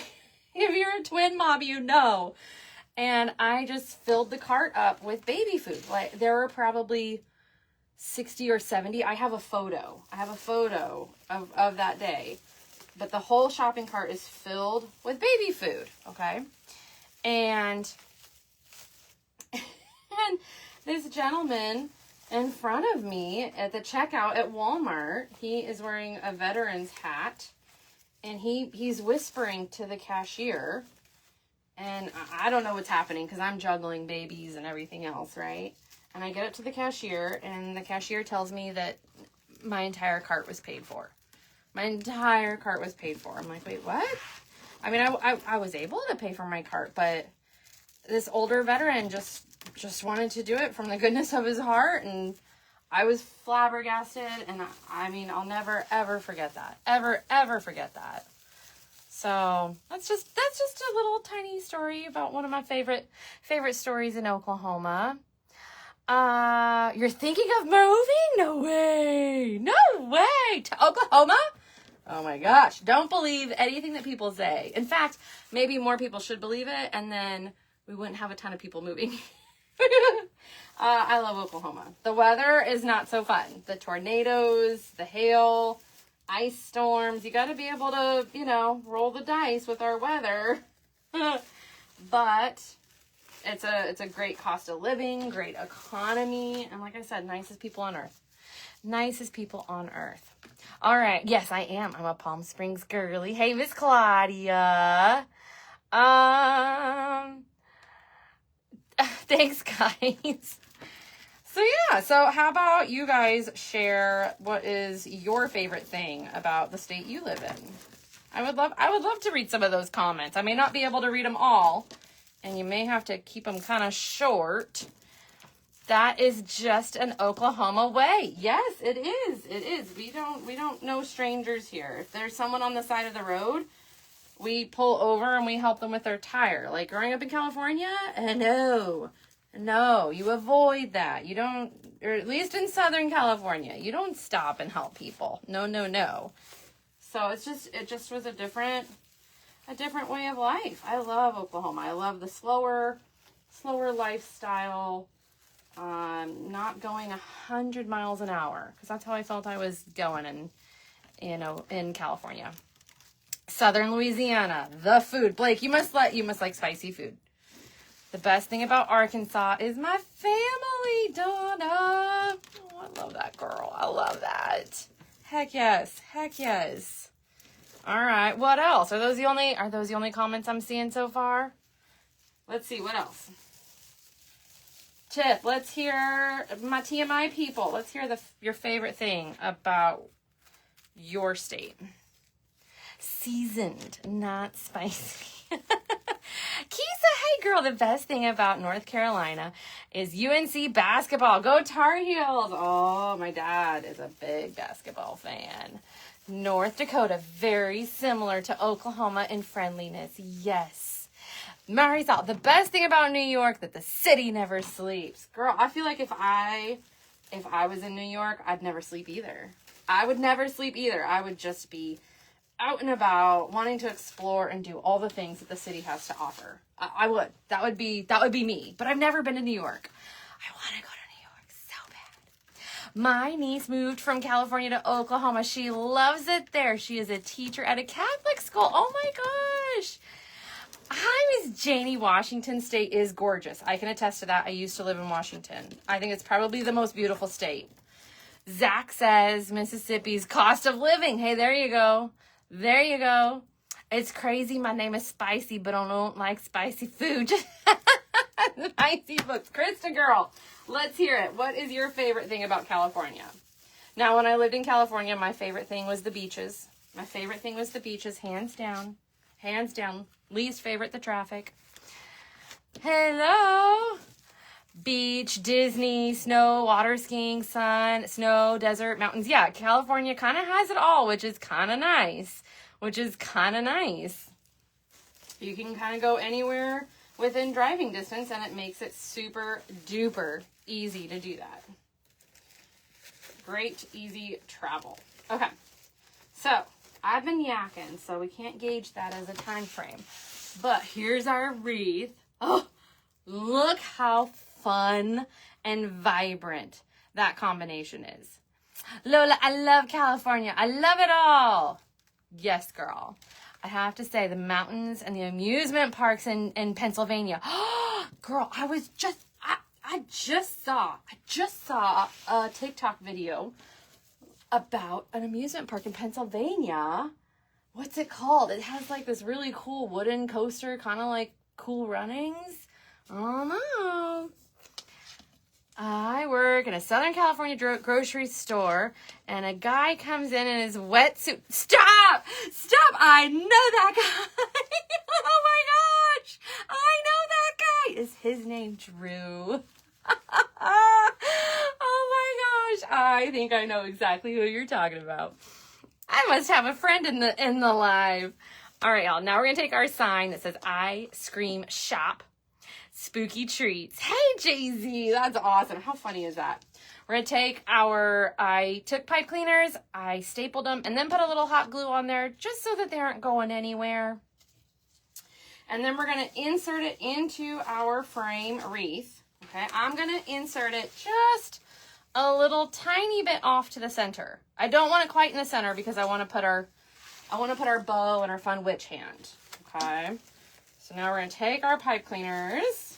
If you're a twin mom, you know. And I just filled the cart up with baby food. Like, there were probably 60 or 70. I have a photo of that day. But the whole shopping cart is filled with baby food, okay? And this gentleman in front of me at the checkout at Walmart, he is wearing a veteran's hat, and he's whispering to the cashier, and I don't know what's happening because I'm juggling babies and everything else, right? And I get up to the cashier, and the cashier tells me that my entire cart was paid for. My entire cart was paid for. I'm like, wait, what? I mean, I was able to pay for my cart, but this older veteran just wanted to do it from the goodness of his heart, and I was flabbergasted, and I mean, I'll never, ever forget that. Ever forget that. So that's just a little tiny story about one of my favorite stories in Oklahoma. You're thinking of moving? No way. No way. To Oklahoma? Oh my gosh. Don't believe anything that people say. In fact, maybe more people should believe it, and then we wouldn't have a ton of people moving. I love Oklahoma. The weather is not so fun. The tornadoes, the hail, ice storms. You got to be able to, you know, roll the dice with our weather. But it's a great cost of living, great economy, and like I said, nicest people on earth. Nicest people on earth. All right. Yes, I am. I'm a Palm Springs girly. Hey, Miss Claudia. Thanks, guys. So yeah, so how about you guys share what is your favorite thing about the state you live in? I would love to read some of those comments. I may not be able to read them all, and you may have to keep them kind of short. That is just an Oklahoma way. Yes, it is. It is. We don't know strangers here. If there's someone on the side of the road, we pull over and we help them with their tire. Like growing up in California, no, you avoid that. You don't, or at least in Southern California, you don't stop and help people. No. So it just was a different way of life. I love Oklahoma. I love the slower lifestyle. Not going 100 miles an hour, because that's how I felt I was going in California. Southern Louisiana, the food. Blake, you must like spicy food. The best thing about Arkansas is my family, Donna. Oh, I love that girl. I love that. Heck yes. All right, what else? Are those the only comments I'm seeing so far? Let's see, what else? Tip, let's hear my TMI people. Let's hear your favorite thing about your state. Seasoned, not spicy. Kisa, hey girl, the best thing about North Carolina is UNC basketball. Go Tar Heels. Oh, my dad is a big basketball fan. North Dakota, very similar to Oklahoma in friendliness. Yes. Marisol, the best thing about New York, that the city never sleeps. Girl, I feel like if I was in New York, I'd never sleep either. I would never sleep either. I would just be out and about, wanting to explore and do all the things that the city has to offer. I would. That would be me. But I've never been to New York. I want to go to New York so bad. My niece moved from California to Oklahoma. She loves it there. She is a teacher at a Catholic school. Oh my gosh. Hi, Miss Janie. Washington State is gorgeous. I can attest to that. I used to live in Washington. I think it's probably the most beautiful state. Zach says Mississippi's cost of living. Hey, there you go. There you go. It's crazy. My name is Spicy, but I don't like spicy food. Spicy books. Krista girl, let's hear it. What is your favorite thing about California? Now, when I lived in California, my favorite thing was the beaches. Hands down. Hands down. Least favorite, the traffic. Hello. Beach, Disney, snow, water skiing, sun, snow, desert, mountains. Yeah, California kind of has it all, which is kind of nice. You can kind of go anywhere within driving distance, and it makes it super duper easy to do that. Great, easy travel. Okay, so I've been yakking, so we can't gauge that as a time frame. But here's our wreath. Oh, look how fun and vibrant that combination is. Lola, I love California. I love it all. Yes, girl. I have to say, the mountains and the amusement parks in Pennsylvania. Girl, I just saw a TikTok video about an amusement park in Pennsylvania. what's it called? It has like this really cool wooden coaster, kind of like Cool Runnings. Oh no. I work in a Southern California grocery store, and a guy comes in his wetsuit. Stop! Stop! I know that guy. Oh my gosh! I know that guy. Is his name Drew? Oh my gosh! I think I know exactly who you're talking about. I must have a friend in the live. All right, y'all. Now we're gonna take our sign that says "I Scream Shop." Spooky treats. Hey, Jay-Z, that's awesome. How funny is that? We're going to take I took pipe cleaners, I stapled them, and then put a little hot glue on there just so that they aren't going anywhere. And then we're going to insert it into our frame wreath. Okay, I'm going to insert it just a little tiny bit off to the center. I don't want it quite in the center because I want to put our bow and our fun witch hand. Okay. So now we're going to take our pipe cleaners.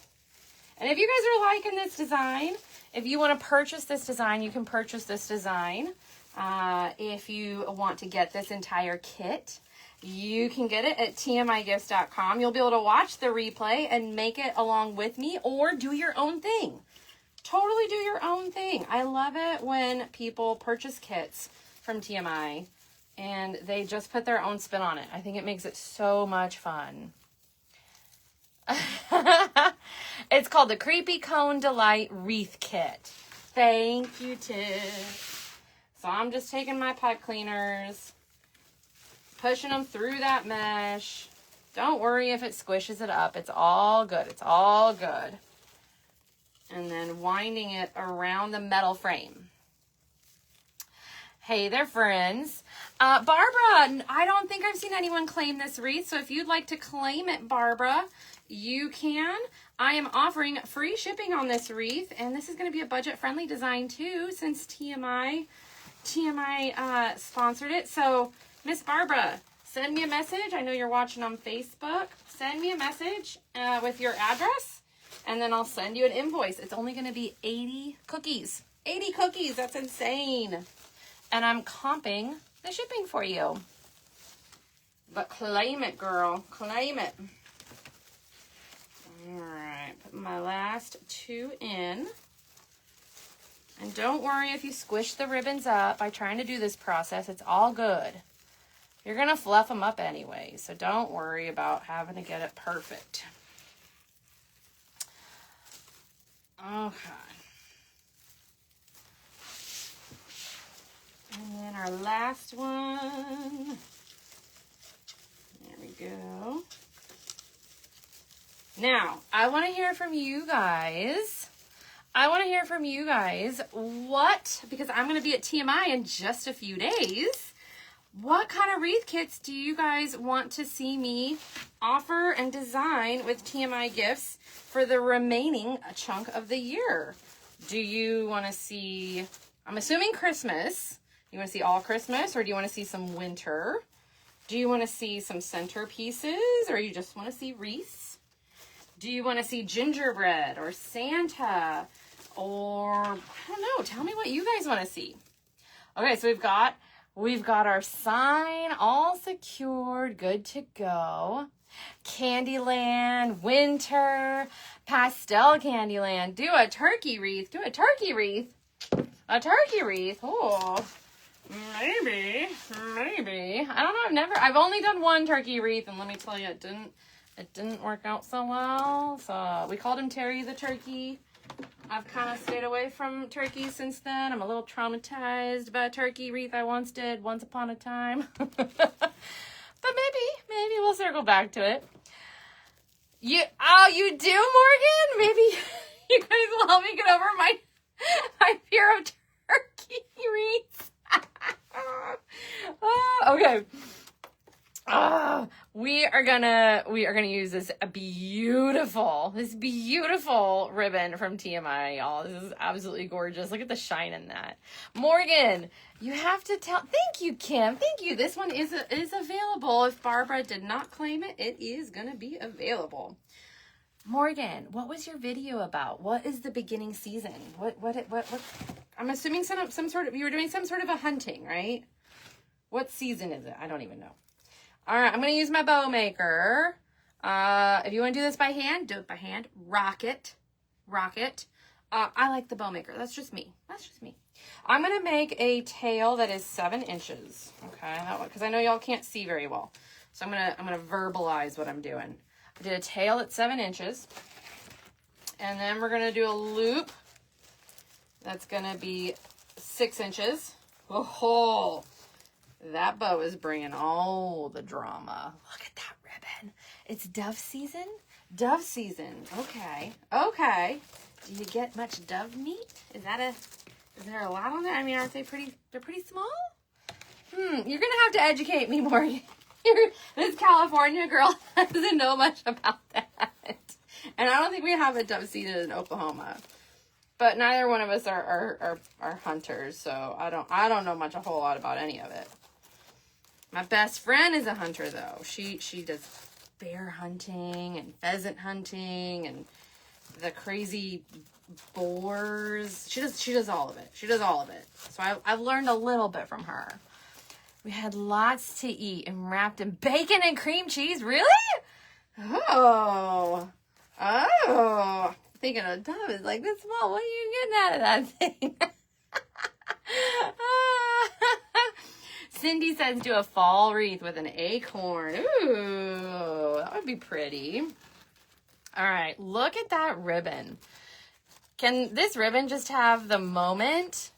And if you guys are liking this design, if you want to purchase this design, you can purchase this design. If you want to get this entire kit, you can get it at tmigifts.com. You'll be able to watch the replay and make it along with me or do your own thing. Totally do your own thing. I love it when people purchase kits from TMI and they just put their own spin on it. I think it makes it so much fun. It's called the Creepy Cone Delight Wreath Kit. Thank you, Tiff. So I'm just taking my pipe cleaners, pushing them through that mesh. Don't worry if it squishes it up. It's all good. It's all good. And then winding it around the metal frame. Hey there, friends. Barbara, I don't think I've seen anyone claim this wreath, so if you'd like to claim it, Barbara, you can. I am offering free shipping on this wreath, and this is going to be a budget-friendly design too, since TMI sponsored it. So, Miss Barbara, send me a message. I know you're watching on Facebook. Send me a message with your address, and then I'll send you an invoice. It's only going to be 80 cookies. 80 cookies. That's insane. And I'm comping the shipping for you. But claim it, girl. Claim it. Alright, put my last two in. And don't worry if you squish the ribbons up by trying to do this process. It's all good. You're going to fluff them up anyway, so don't worry about having to get it perfect. Okay. And then our last one. There we go. Now, I want to hear from you guys. Because I'm going to be at TMI in just a few days. What kind of wreath kits do you guys want to see me offer and design with TMI gifts for the remaining chunk of the year? Do you want to see, I'm assuming Christmas. You want to see all Christmas, or do you want to see some winter? Do you want to see some centerpieces, or you just want to see wreaths? Do you want to see gingerbread or Santa, or I don't know? Tell me what you guys want to see. Okay, so we've got our sign all secured, good to go. Candyland, winter, pastel Candyland. Do a turkey wreath. Do a turkey wreath. A turkey wreath. Oh. Maybe. I don't know. I've only done one turkey wreath, and let me tell you, it didn't work out so well. So we called him Terry the Turkey. I've kind of stayed away from turkeys since then. I'm a little traumatized by a turkey wreath I once did once upon a time. But maybe we'll circle back to it. You do, Morgan? Maybe you guys will help me get over my fear of turkey wreaths. Okay. We are gonna use this beautiful ribbon from TMI, y'all. This is absolutely gorgeous. Look at the shine in that. Morgan, you have to tell. Thank you, Kim. Thank you. This one is available. If Barbara did not claim it, it is gonna be available. Morgan, what was your video about? What is the beginning season? What? I'm assuming some sort of, you were doing some sort of a hunting, right? What season is it? I don't even know. All right, I'm going to use my bow maker. If you want to do this by hand, do it by hand. Rock it. I like the bow maker. That's just me. I'm going to make a tail that is 7 inches. Okay, that one, because I know y'all can't see very well. So I'm gonna verbalize what I'm doing. I did a tail at 7 inches. And then we're going to do a loop that's going to be 6 inches. Oh, that bow is bringing all the drama. Look at that ribbon. It's dove season. Okay. Do you get much dove meat? Is there a lot on there? I mean, aren't they they're pretty small? You're going to have to educate me more. This California girl doesn't know much about that. And I don't think we have a dove season in Oklahoma. But neither one of us are hunters, so I don't know a whole lot about any of it. My best friend is a hunter though. She does bear hunting and pheasant hunting and the crazy boars. She does all of it. So I've learned a little bit from her. We had lots to eat and wrapped in bacon and cream cheese. Really? Oh. Thinking a dove is like this small. What are you getting out of that thing? Cindy says do a fall wreath with an acorn. Ooh, that would be pretty. All right, look at that ribbon. Can this ribbon just have the moment?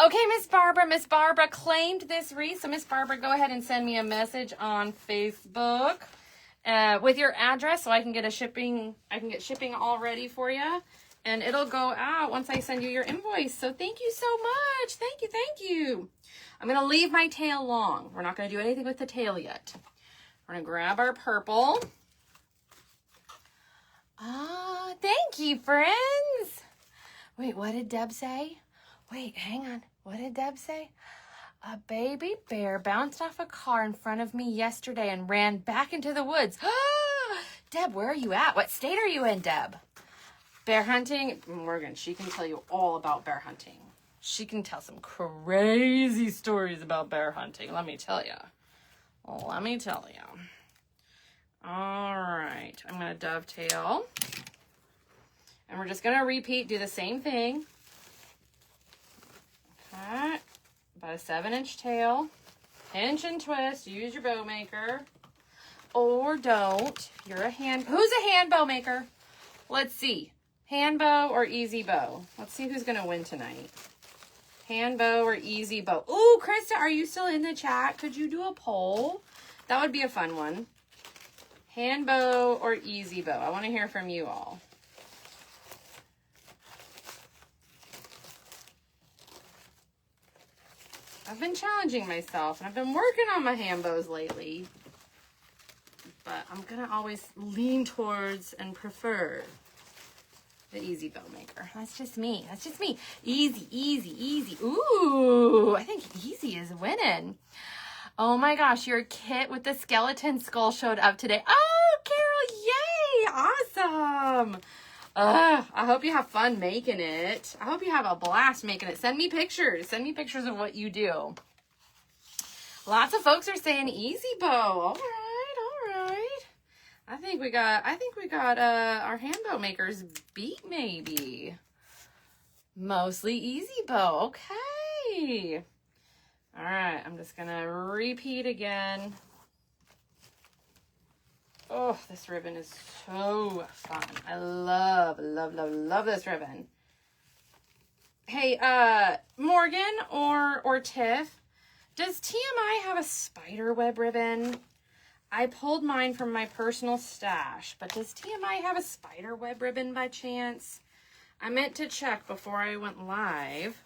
Okay, Miss Barbara claimed this wreath. So Miss Barbara, go ahead and send me a message on Facebook with your address so I can get shipping all ready for you. And it'll go out once I send you your invoice. So thank you so much. Thank you. I'm going to leave my tail long. We're not going to do anything with the tail yet. We're going to grab our purple. Ah, thank you, friends. Wait, what did Deb say? Wait, hang on. What did Deb say? A baby bear bounced off a car in front of me yesterday and ran back into the woods. Deb, where are you at? What state are you in, Deb? Bear hunting? Morgan, she can tell you all about bear hunting. She can tell some crazy stories about bear hunting, let me tell you. All right, I'm going to dovetail. And we're just going to repeat, do the same thing. Okay, about a 7-inch tail. Pinch and twist, use your bow maker. Or don't. Who's a hand bow maker? Let's see. Hand bow or easy bow? Let's see who's going to win tonight. Hand bow or easy bow? Ooh, Krista, are you still in the chat? Could you do a poll? That would be a fun one. Hand bow or easy bow? I want to hear from you all. I've been challenging myself, and I've been working on my hand bows lately. But I'm going to always lean towards and prefer the easy bow maker. That's just me. Easy. Ooh, I think easy is winning. Oh my gosh, your kit with the skeleton skull showed up today. Oh, Carol, yay! Awesome. I hope you have fun making it. I hope you have a blast making it. Send me pictures. Send me pictures of what you do. Lots of folks are saying easy bow. All right. I think we got our hand bow makers beat maybe. Mostly easy bow. Okay. All right, I'm just gonna repeat again. Oh, this ribbon is so fun. I love this ribbon. Hey, Morgan or Tiff, does TMI have a spider web ribbon? I pulled mine from my personal stash, but does TMI have a spider web ribbon by chance? I meant to check before I went live,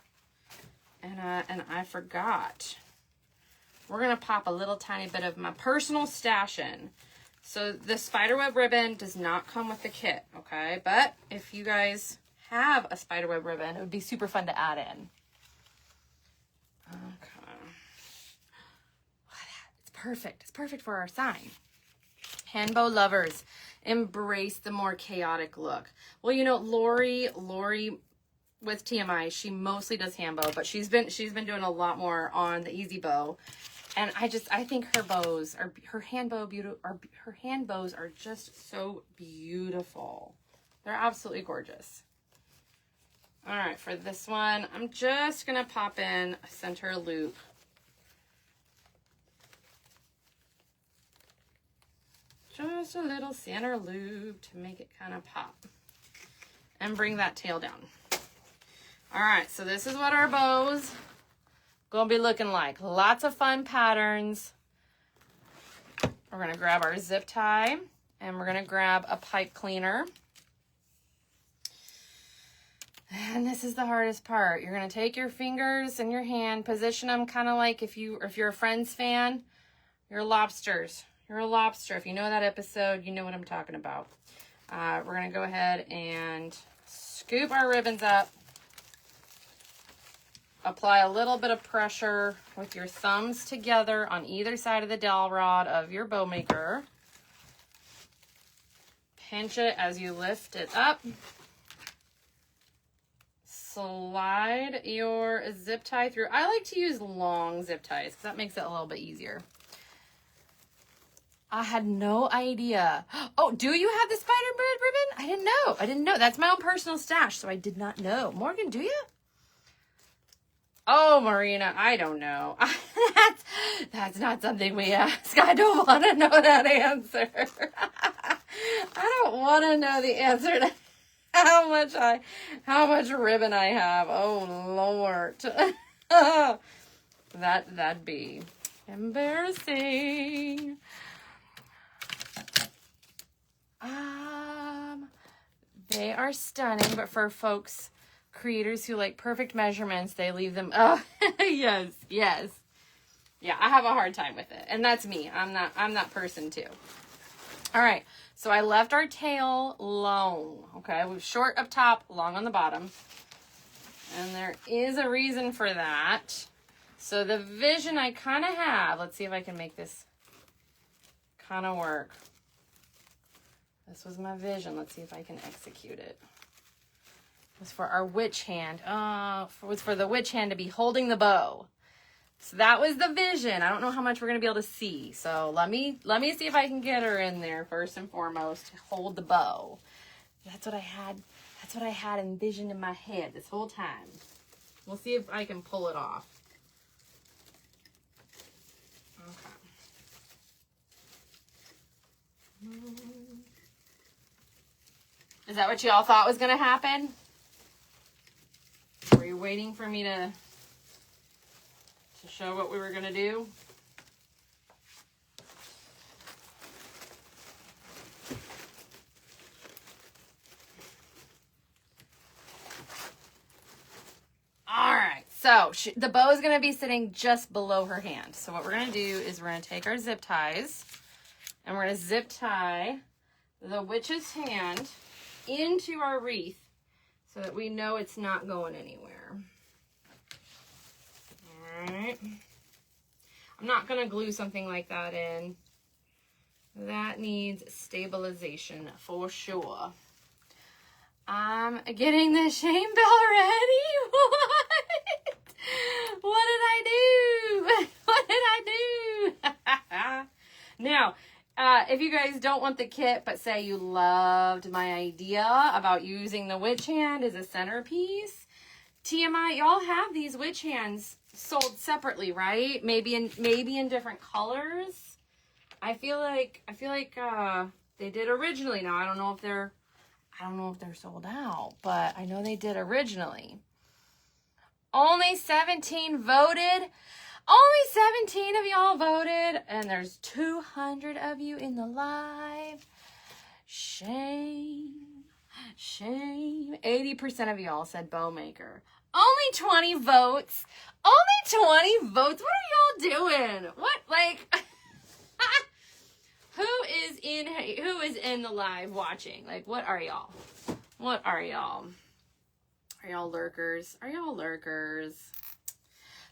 and I forgot. We're gonna pop a little tiny bit of my personal stash in. So the spiderweb ribbon does not come with the kit, okay? But if you guys have a spiderweb ribbon, it would be super fun to add in. Okay. It's perfect. It's perfect for our sign. Handbow lovers, embrace the more chaotic look. Well, you know, Lori with TMI, she mostly does handbow, but she's been doing a lot more on the easy bow. And I think her bows are, her hand bows are just so beautiful. They're absolutely gorgeous. All right, for this one, I'm just gonna pop in a center loop. Just a little center loop to make it kind of pop. And bring that tail down. All right, so this is what our bows gonna be looking like. Lots of fun patterns. We're gonna grab our zip tie and we're gonna grab a pipe cleaner. And this is the hardest part. You're gonna take your fingers in your hand, position them kind of like if you're a Friends fan, you're lobsters. You're a lobster. If you know that episode, you know what I'm talking about. We're gonna go ahead and scoop our ribbons up. Apply a little bit of pressure with your thumbs together on either side of the dowel rod of your bow maker. Pinch it as you lift it up. Slide your zip tie through. I like to use long zip ties because that makes it a little bit easier. I had no idea. Oh, do you have the Spider-Man ribbon? I didn't know. I didn't know. That's my own personal stash, so I did not know. Morgan, do you? Oh, Marina, I don't know. That's not something we ask. I don't want to know that answer. I don't want to know the answer to how much ribbon I have. Oh, Lord. That'd be embarrassing. They are stunning, but for folks, creators who like perfect measurements, they leave them. Oh, yes. Yeah, I have a hard time with it. And that's me. I'm that person too. All right. So I left our tail long. Okay. We're short up top, long on the bottom. And there is a reason for that. So the vision I kind of have, let's see if I can make this kind of work. This was my vision. Let's see if I can execute it. It was for our witch hand. It was for the witch hand to be holding the bow. So that was the vision. I don't know how much we're going to be able to see. So let me see if I can get her in there first and foremost to hold the bow. That's what I had. That's what I had envisioned in my head this whole time. We'll see if I can pull it off. Okay. Is that what y'all thought was going to happen? Were you waiting for me to show what we were going to do? All right, so the bow is going to be sitting just below her hand. So what we're going to do is we're going to take our zip ties and we're going to zip tie the witch's hand into our wreath so that we know it's not going anywhere. All right. I'm not going to glue something like that in. That needs stabilization for sure. I'm getting the shame bell ready. What? What did I do? What did I do? Now, if you guys don't want the kit, but say you loved my idea about using the witch hand as a centerpiece, TMI, y'all have these witch hands sold separately, right? Maybe in different colors. I feel like they did originally. Now I don't know if they're sold out, but I know they did originally. Only 17 voted. Only 17 of y'all voted, and there's 200 of you in the live. Shame. 80% of y'all said bow maker. Only 20 votes. Only 20 votes. What are y'all doing? What, like, who is in the live watching? Like, what are y'all? What are y'all? Are y'all lurkers? Are y'all lurkers?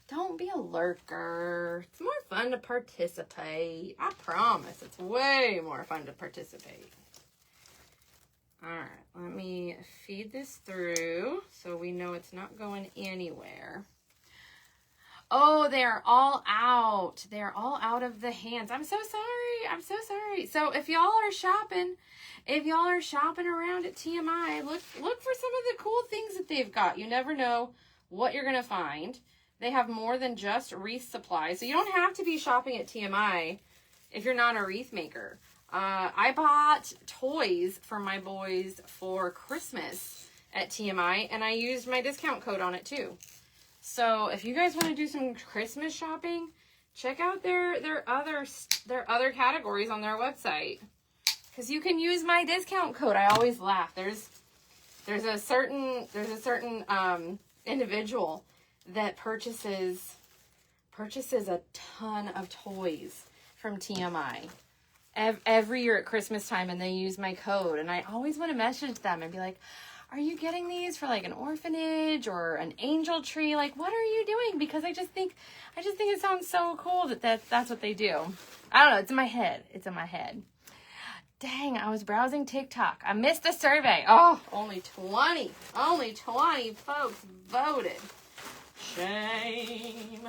Don't be a lurker. It's more fun to participate. I promise. It's way more fun to participate. All right. Let me feed this through so we know it's not going anywhere. Oh, they're all out. They're all out of the hands. I'm so sorry. I'm so sorry. So if y'all are shopping around at TMI, look for some of the cool things that they've got. You never know what you're going to find. They have more than just wreath supplies. So you don't have to be shopping at TMI if you're not a wreath maker. I bought toys for my boys for Christmas at TMI, and I used my discount code on it too. So if you guys want to do some Christmas shopping, check out their other categories on their website, because you can use my discount code. I always laugh. There's a certain individual that purchases a ton of toys from TMI every year at Christmas time, and they use my code, and I always want to message them and be like, are you getting these for like an orphanage or an angel tree? Like, what are you doing? Because I just think it sounds so cool that's what they do. I don't know. It's in my head. It's in my head. Dang, I was browsing TikTok. I missed the survey. Oh, only 20 folks voted. Shame.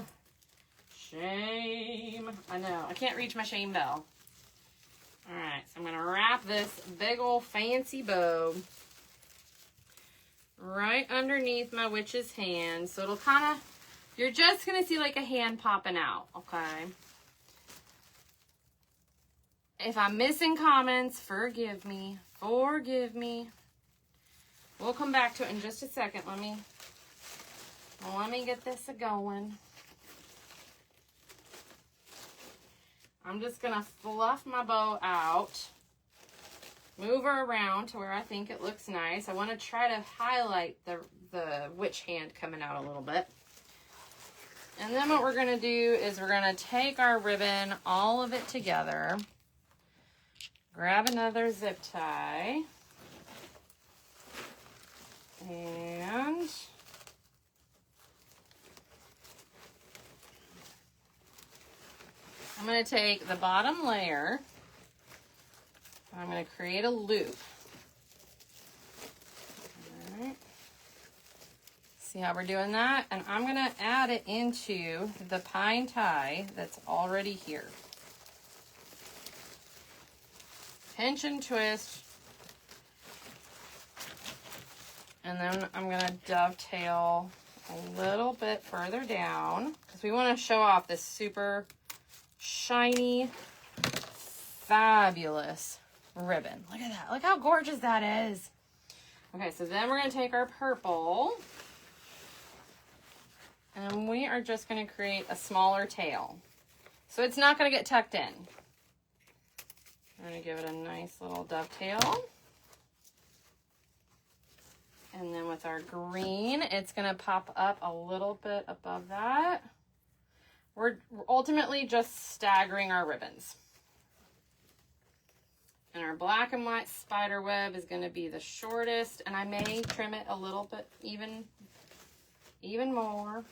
I know. I can't reach my shame bell. All right, so I'm going to wrap this big old fancy bow right underneath my witch's hand. So it'll kind of, you're just going to see like a hand popping out, okay? If I'm missing comments, forgive me. We'll come back to it in just a second. Let me get this going. I'm just going to fluff my bow out. Move her around to where I think it looks nice. I want to try to highlight the witch hand coming out a little bit. And then what we're going to do is we're going to take our ribbon, all of it together. Grab another zip tie. And I'm going to take the bottom layer, and I'm going to create a loop. All right. See how we're doing that? And I'm going to add it into the pine tie that's already here. Pinch and twist. And then I'm going to dovetail a little bit further down, because we want to show off this super shiny, fabulous ribbon. Look at that. Look how gorgeous that is. Okay, so then we're going to take our purple, and we are just going to create a smaller tail. So it's not going to get tucked in. I'm going to give it a nice little dovetail. And then with our green, it's going to pop up a little bit above that. We're ultimately just staggering our ribbons. And our black and white spider web is going to be the shortest, and I may trim it a little bit even more.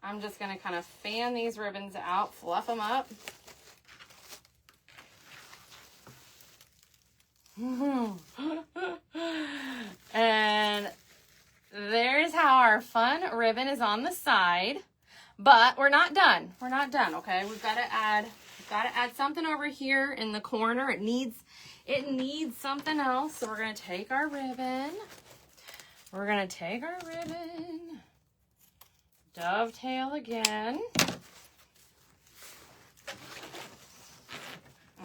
I'm just going to kind of fan these ribbons out, fluff them up. And there's how our fun ribbon is on the side. But we're not done. We're not done, okay? We've got to add something over here in the corner. It needs something else. So we're going to take our ribbon. Dovetail again.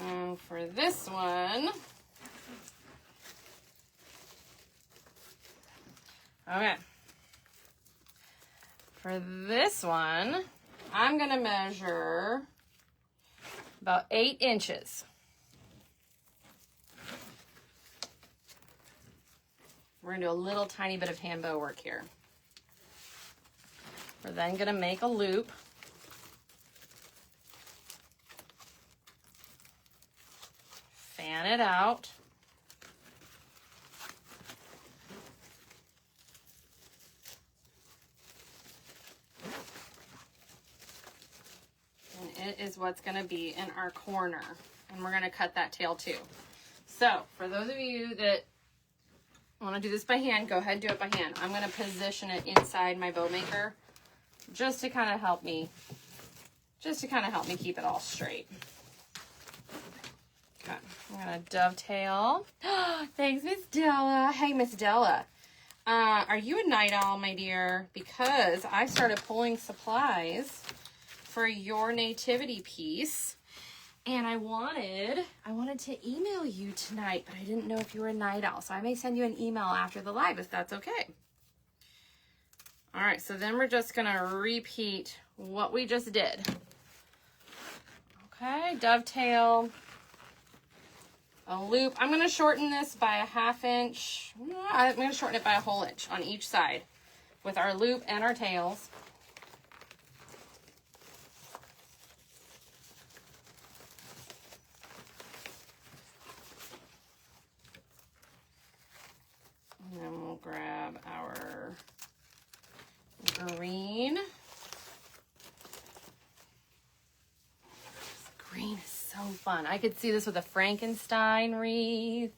And for this one, okay. For this one, I'm going to measure about 8 inches. We're going to do a little tiny bit of hand bow work here. We're then going to make a loop. Fan it out. It is what's going to be in our corner, and we're going to cut that tail too. So for those of you that want to do this by hand, go ahead and do it by hand. I'm going to position it inside my bow maker just to kind of help me keep it all straight. Okay, I'm gonna dovetail. Thanks, Miss Della. Hey, Miss Della. Are you a night owl, my dear? Because I started pulling supplies for your nativity piece, and I wanted to email you tonight, but I didn't know if you were a night owl, so I may send you an email after the live if that's okay. All right, so then we're just gonna repeat what we just did. Okay, dovetail, a loop. I'm gonna shorten this by a 1/2 inch. I'm gonna shorten it by a whole inch on each side with our loop and our tails. And then we'll grab our green. Green is so fun. I could see this with a Frankenstein wreath.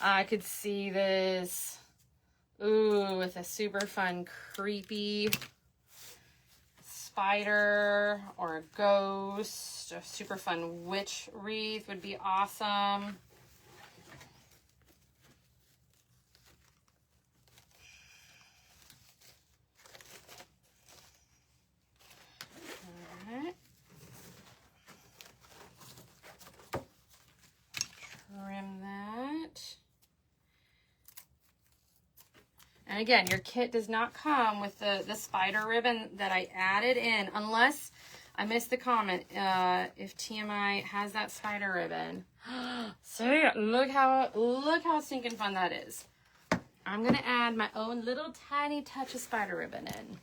I could see this, ooh, with a super fun, creepy spider or a ghost. A super fun witch wreath would be awesome. Trim that. And again, your kit does not come with the spider ribbon that I added in, unless I missed the comment, if TMI has that spider ribbon. So look how stinking fun that is. I'm gonna add my own little tiny touch of spider ribbon in.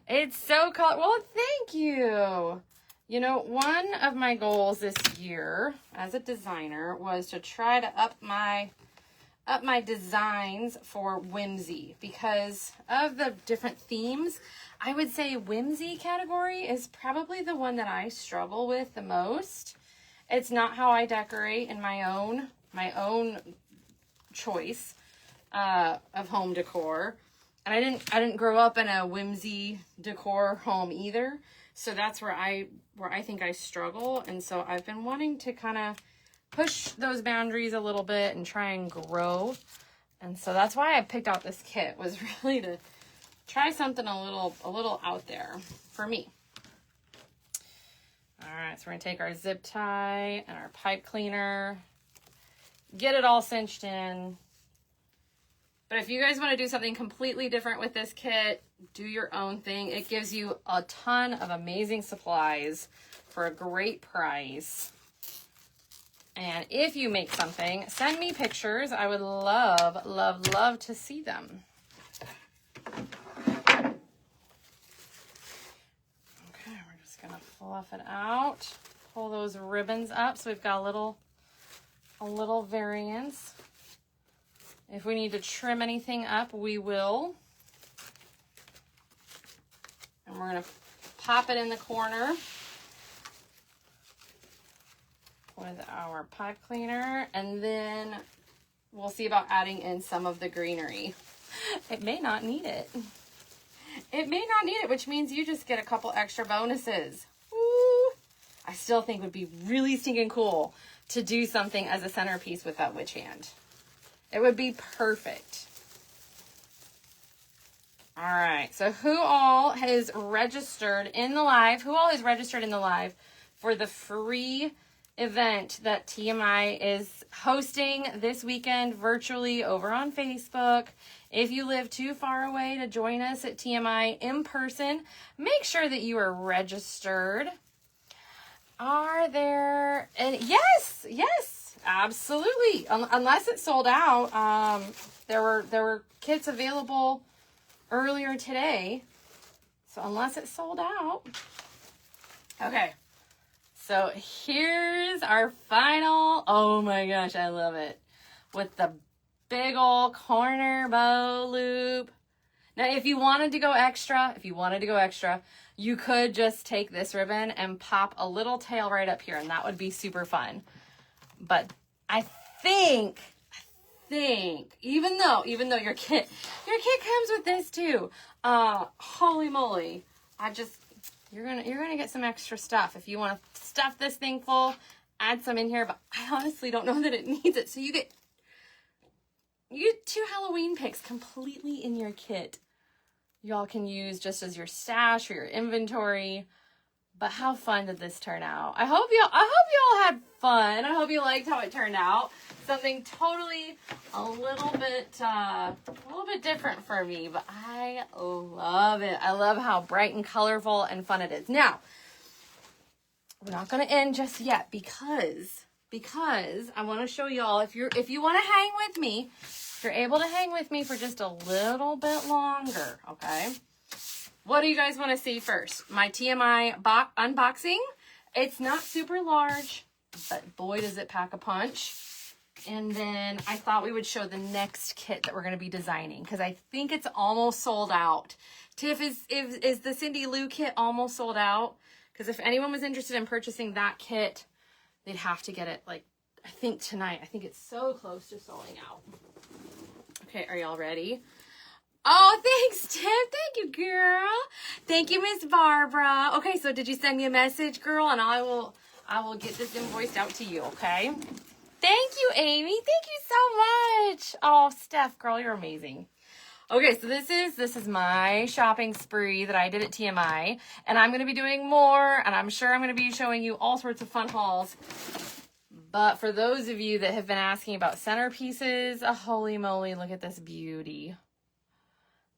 It's so colorful. Well, thank you. You know, one of my goals this year as a designer was to try to up my designs for whimsy. Because of the different themes, I would say whimsy category is probably the one that I struggle with the most. It's not how I decorate in my own choice of home decor. And I didn't grow up in a whimsy decor home either. So that's where I think I struggle. And so I've been wanting to kind of push those boundaries a little bit and try and grow. And so that's why I picked out this kit, was really to try something a little out there for me. All right, so we're gonna take our zip tie and our pipe cleaner, get it all cinched in. But if you guys want to do something completely different with this kit, do your own thing. It gives you a ton of amazing supplies for a great price. And if you make something, send me pictures. I would love, love, love to see them. Okay, we're just gonna fluff it out. Pull those ribbons up so we've got a little variance. If we need to trim anything up, we will. And we're gonna pop it in the corner with our pipe cleaner, and then we'll see about adding in some of the greenery. It may not need it. It may not need it, which means you just get a couple extra bonuses. Woo! I still think it would be really stinking cool to do something as a centerpiece with that witch hand. It would be perfect. All right, so who all has registered in the live? Who all is registered in the live for the free event that TMI is hosting this weekend virtually over on Facebook? If you live too far away to join us at TMI in person, make sure that you are registered. Are there, and yes, absolutely. Unless it's sold out. There were kits available earlier today. So unless it's sold out. Okay. So here's our final, oh my gosh, I love it. With the big old corner bow loop. Now, if you wanted to go extra, you could just take this ribbon and pop a little tail right up here, and that would be super fun. But I think think, even though your kit comes with this too, holy moly, you're gonna get some extra stuff if you want to stuff this thing full. Add some in here, but I honestly don't know that it needs it. So you get 2 Halloween picks completely in your kit. Y'all can use just as your stash or your inventory. But how fun did this turn out? I hope y'all had fun. I hope you liked how it turned out. Something totally a little bit different for me, but I love it. I love how bright and colorful and fun it is. Now, we're not going to end just yet because I want to show y'all, if you want to hang with me, if you're able to hang with me for just a little bit longer, okay? What do you guys want to see first? My TMI unboxing. It's not super large, but boy, does it pack a punch. And then I thought we would show the next kit that we're going to be designing because I think it's almost sold out. Tiff, is the Cindy Lou kit almost sold out? Because if anyone was interested in purchasing that kit, they'd have to get it, like, I think tonight. I think it's so close to selling out. Okay, are y'all ready? Oh, thanks, Tiff. Thank you, girl. Thank you, Miss Barbara. Okay, so did you send me a message, girl? And I will get this invoiced out to you, okay? Thank you, Amy. Thank you so much. Oh, Steph, girl, you're amazing. Okay, so this is my shopping spree that I did at TMI, and I'm going to be doing more, and I'm sure I'm going to be showing you all sorts of fun hauls. But for those of you that have been asking about centerpieces, holy moly, look at this beauty.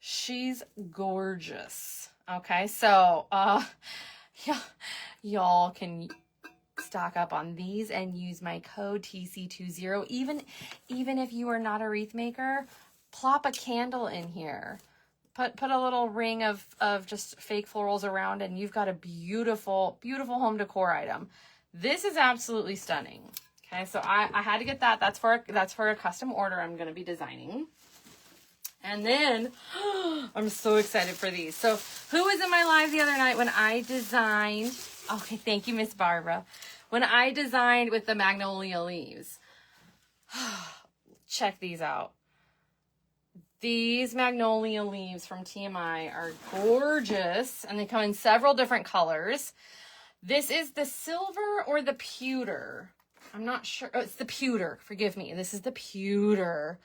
She's gorgeous. Okay, so yeah, y'all can stock up on these and use my code TC20. Even if you are not a wreath maker, plop a candle in here. Put a little ring of just fake florals around, and you've got a beautiful, beautiful home decor item. This is absolutely stunning. Okay, so I had to get that. That's for a custom order I'm going to be designing. And then, I'm so excited for these. So, who was in my live the other night when I designed, okay, thank you, Miss Barbara. When I designed with the magnolia leaves. Check these out. These magnolia leaves from TMI are gorgeous, and they come in several different colors. This is the silver or the pewter. I'm not sure. Oh, it's the pewter. Forgive me. This is the pewter.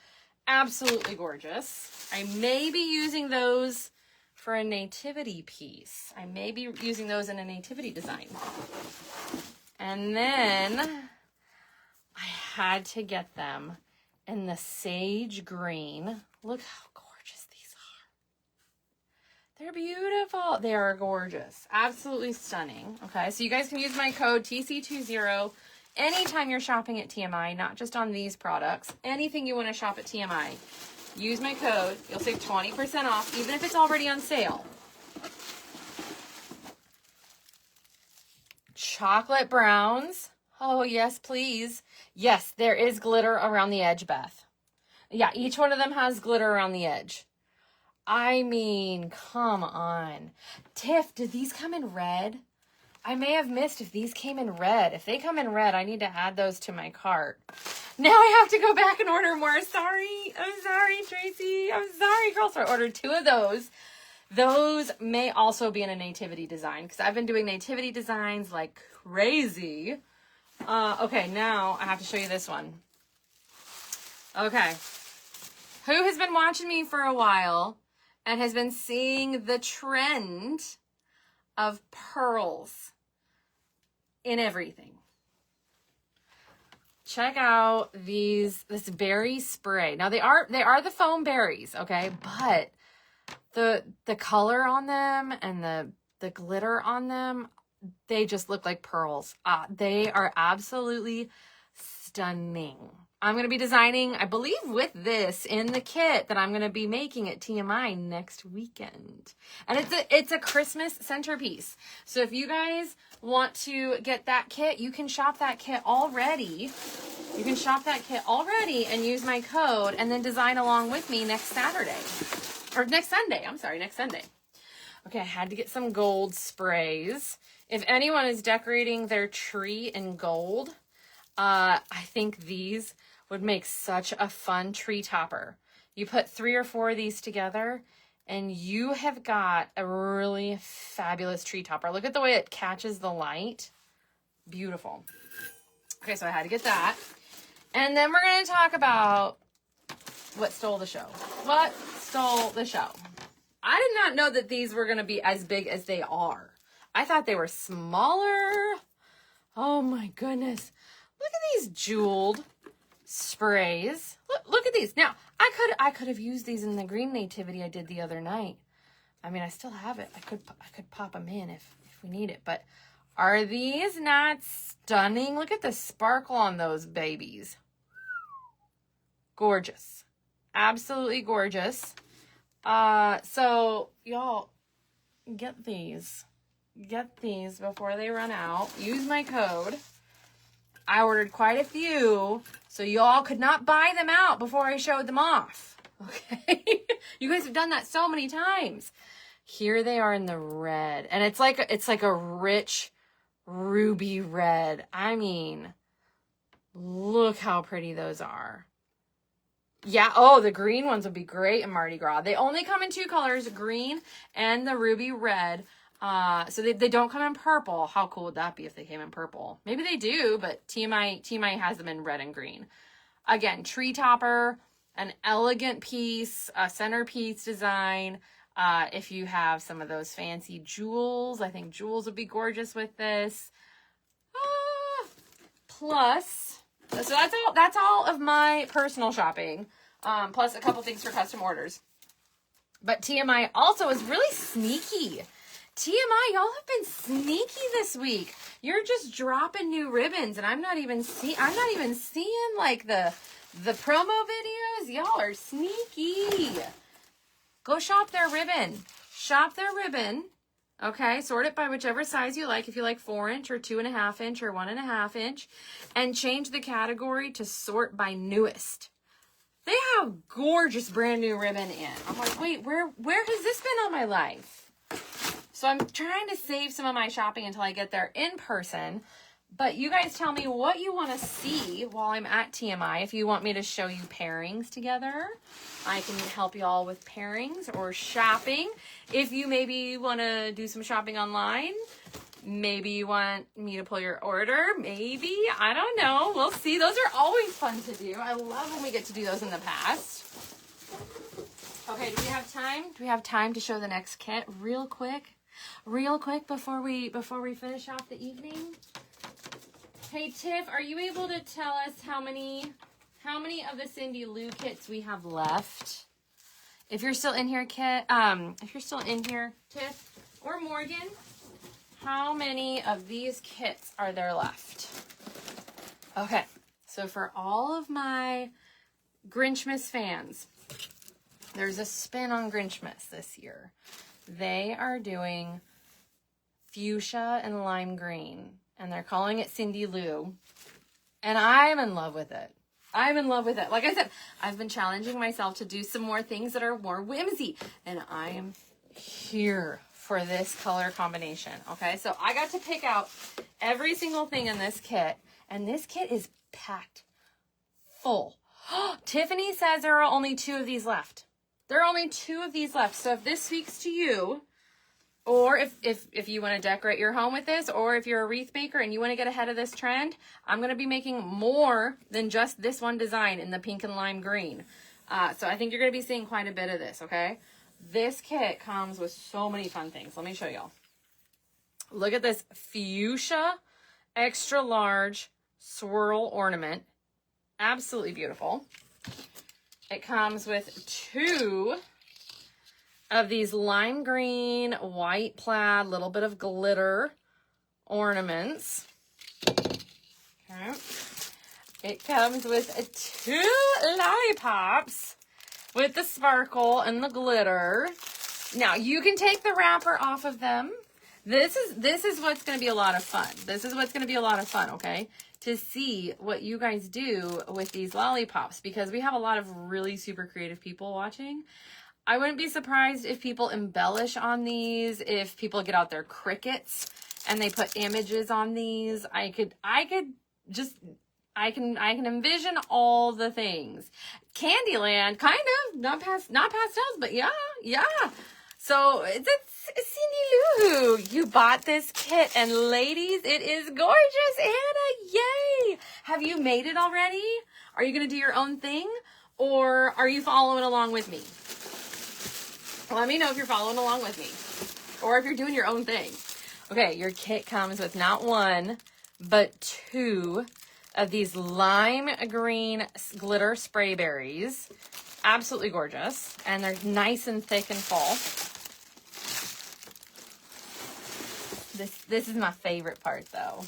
Absolutely gorgeous. I may be using those for a nativity piece. I may be using those in a nativity design. And then I had to get them in the sage green. Look how gorgeous these are. They're beautiful. They are gorgeous. Absolutely stunning. Okay, so you guys can use my code TC20 anytime you're shopping at TMI, not just on these products. Anything you want to shop at TMI, use my code. You'll save 20% off, even if it's already on sale. Chocolate browns. Oh, yes, please. Yes, there is glitter around the edge, Beth. Yeah, each one of them has glitter around the edge. I mean, come on. Tiff, did these come in red? I may have missed if these came in red. If they come in red, I need to add those to my cart. Now I have to go back and order more. Sorry. I'm sorry, Tracy. I'm sorry, girls. So I ordered 2 of those. Those may also be in a nativity design because I've been doing nativity designs like crazy. Okay, now I have to show you this one. Okay. Who has been watching me for a while and has been seeing the trend of pearls in everything? Check out this berry spray. Now they are the foam berries, okay? But the color on them and the glitter on them, they just look like pearls. They are absolutely stunning. I'm going to be designing, I believe, with this in the kit that I'm going to be making at TMI next weekend. And it's a Christmas centerpiece. So if you guys want to get that kit, you can shop that kit already. You can shop that kit already and use my code and then design along with me next Saturday. Or next Sunday. I'm sorry, next Sunday. Okay, I had to get some gold sprays. If anyone is decorating their tree in gold, I think these would make such a fun tree topper. You put 3 or 4 of these together and you have got a really fabulous tree topper. Look at the way it catches the light. Beautiful. Okay, so I had to get that. And then we're going to talk about what stole the show. What stole the show? I did not know that these were going to be as big as they are. I thought they were smaller. Oh my goodness. Look at these jeweled sprays. Look at these. Now, I could have used these in the green nativity I did the other night. I mean, I still have it. I could pop them in if we need it. But are these not stunning? Look at the sparkle on those babies. Gorgeous. Absolutely gorgeous. So y'all get these. Get these before they run out. Use my code. I ordered quite a few, so y'all could not buy them out before I showed them off. Okay? You guys have done that so many times. Here they are in the red, and it's like a rich ruby red. I mean, look how pretty those are. Yeah, oh, the green ones would be great in Mardi Gras. They only come in 2 colors, green and the ruby red. So they don't come in purple. How cool would that be if they came in purple? Maybe they do, but TMI has them in red and green. Again, tree topper, an elegant piece, a centerpiece design. If you have some of those fancy jewels, I think jewels would be gorgeous with this. Plus, so that's all of my personal shopping. Plus a couple things for custom orders. But TMI also is really sneaky. TMI, y'all have been sneaky this week. You're just dropping new ribbons, and I'm not even seeing like the promo videos. Y'all are sneaky. Go shop their ribbon. Shop their ribbon. Okay, sort it by whichever size you like. If you like 4-inch or 2.5-inch or 1.5-inch, and change the category to sort by newest. They have gorgeous brand new ribbon in. I'm like, wait, where has this been all my life? So I'm trying to save some of my shopping until I get there in person. But you guys tell me what you want to see while I'm at TMI. If you want me to show you pairings together, I can help you all with pairings or shopping. If you maybe want to do some shopping online, maybe you want me to pull your order, maybe, I don't know. We'll see. Those are always fun to do. I love when we get to do those in the past. Okay, do we have time? Do we have time to show the next kit real quick? Real quick before we finish off the evening? Hey Tiff, are you able to tell us how many of the Cindy Lou kits we have left? If you're still in here, Tiff, or Morgan, how many of these kits are there left? Okay, so for all of my Grinchmas fans, there's a spin on Grinchmas this year. They are doing fuchsia and lime green, and they're calling it Cindy Lou, and I'm in love with it. I'm in love with it. Like I said, I've been challenging myself to do some more things that are more whimsy, and I am here for this color combination. Okay, so I got to pick out every single thing in this kit, and this kit is packed full. Tiffany says there are only 2 of these left. There are only 2 of these left. So if this speaks to you, or if you want to decorate your home with this, or if you're a wreath maker and you want to get ahead of this trend, I'm going to be making more than just this one design in the pink and lime green. So I think you're going to be seeing quite a bit of this, okay? This kit comes with so many fun things. Let me show y'all. Look at this fuchsia extra large swirl ornament. Absolutely beautiful. It comes with 2 of these lime green, white plaid, little bit of glitter ornaments. Okay. It comes with 2 lollipops with the sparkle and the glitter. Now, you can take the wrapper off of them. This is what's going to be a lot of fun. This is what's going to be a lot of fun, okay? To see what you guys do with these lollipops, because we have a lot of really super creative people watching. I wouldn't be surprised if people embellish on these, if people get out their Cricuts and they put images on these. I could just I can envision all the things. Candyland, kind of, not pastels, but yeah. So it's Cindy Lou Who. You bought this kit, and ladies, it is gorgeous. Anna, yay! Have you made it already? Are you gonna do your own thing, or are you following along with me? Let me know if you're following along with me, or if you're doing your own thing. Okay, your kit comes with not one, but two of these lime green glitter spray berries. Absolutely gorgeous. And they're nice and thick and full. This is my favorite part, though.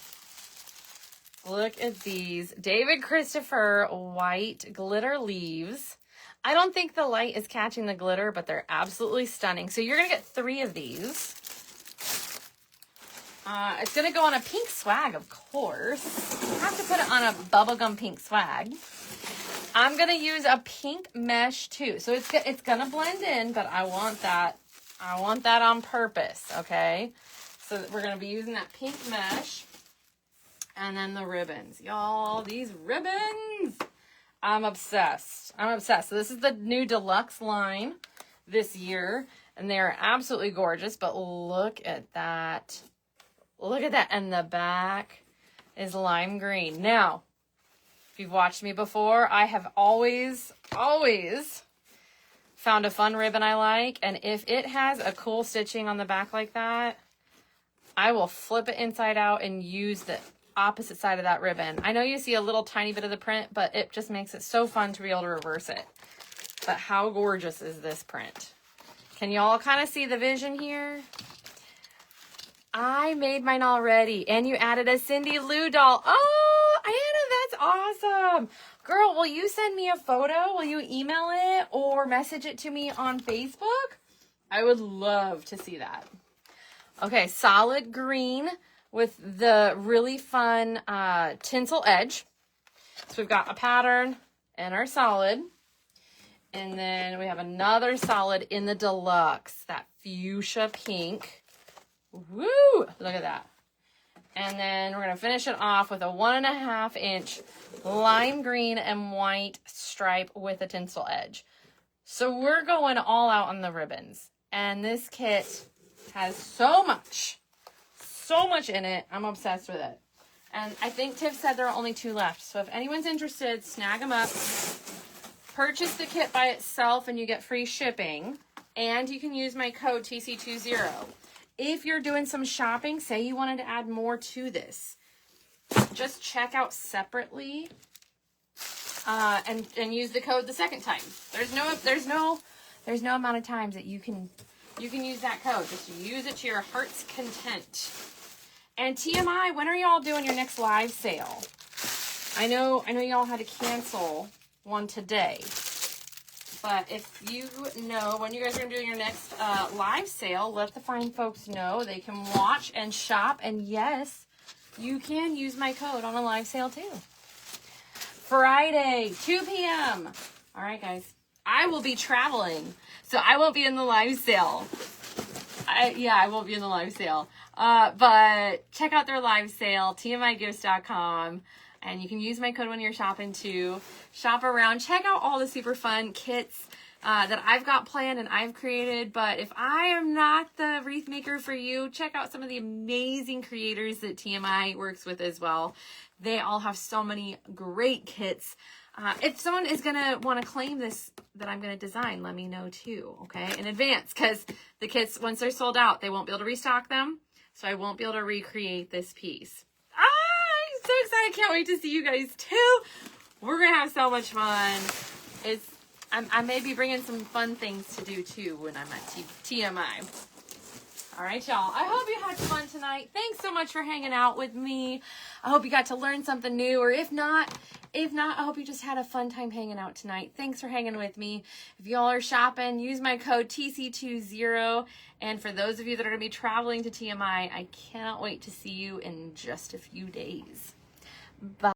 Look at these David Christopher white glitter leaves. I don't think the light is catching the glitter, but they're absolutely stunning. So you're going to get 3 of these. It's going to go on a pink swag, of course. I have to put it on a bubblegum pink swag. I'm going to use a pink mesh, too. So it's going to blend in, but I want that on purpose, okay? So we're going to be using that pink mesh. And then the ribbons. Y'all, these ribbons! I'm obsessed. So this is the new deluxe line this year. And they are absolutely gorgeous. But look at that. Look at that. And the back is lime green. Now, if you've watched me before, I have always found a fun ribbon I like. And if it has a cool stitching on the back like that, I will flip it inside out and use the opposite side of that ribbon. I know you see a little tiny bit of the print, but it just makes it so fun to be able to reverse it. But how gorgeous is this print? Can y'all kind of see the vision here? I made mine already, and you added a Cindy Lou doll. Oh, Anna, that's awesome. Girl, will you send me a photo? Will you email it or message it to me on Facebook? I would love to see that. Okay, solid green with the really fun tinsel edge. So we've got a pattern and our solid. And then we have another solid in the deluxe, that fuchsia pink. Woo! Look at that. And then we're going to finish it off with a 1.5 inch lime green and white stripe with a tinsel edge. So we're going all out on the ribbons. And this kit has so much in it. I'm obsessed with it. And I think Tiff said there are only 2 left. So if anyone's interested, snag them up. Purchase the kit by itself and you get free shipping. And you can use my code TC20. If you're doing some shopping, say you wanted to add more to this, just check out separately and use the code the second time. There's no amount of times that you can use that code. Just use it to your heart's content. And TMI, when are y'all doing your next live sale? I know y'all had to cancel one today. But if you know when you guys are going to do your next live sale, let the fine folks know. They can watch and shop. And yes, you can use my code on a live sale too. Friday, 2 p.m. All right, guys. I will be traveling, so I won't be in the live sale. I won't be in the live sale. But check out their live sale, tmigifts.com. And you can use my code when you're shopping too. Shop around. Check out all the super fun kits that I've got planned and I've created. But if I am not the wreath maker for you, check out some of the amazing creators that TMI works with as well. They all have so many great kits. If someone is going to want to claim this that I'm going to design, let me know too, okay, in advance. Because the kits, once they're sold out, they won't be able to restock them. So I won't be able to recreate this piece. So excited. Can't wait to see you guys too. We're gonna have so much fun. I may be bringing some fun things to do too when I'm at TMI. All right, y'all. I hope you had fun tonight. Thanks so much for hanging out with me. I hope you got to learn something new, or if not, I hope you just had a fun time hanging out tonight. Thanks for hanging with me. If y'all are shopping, use my code TC20. And for those of you that are going to be traveling to TMI, I cannot wait to see you in just a few days. Bye.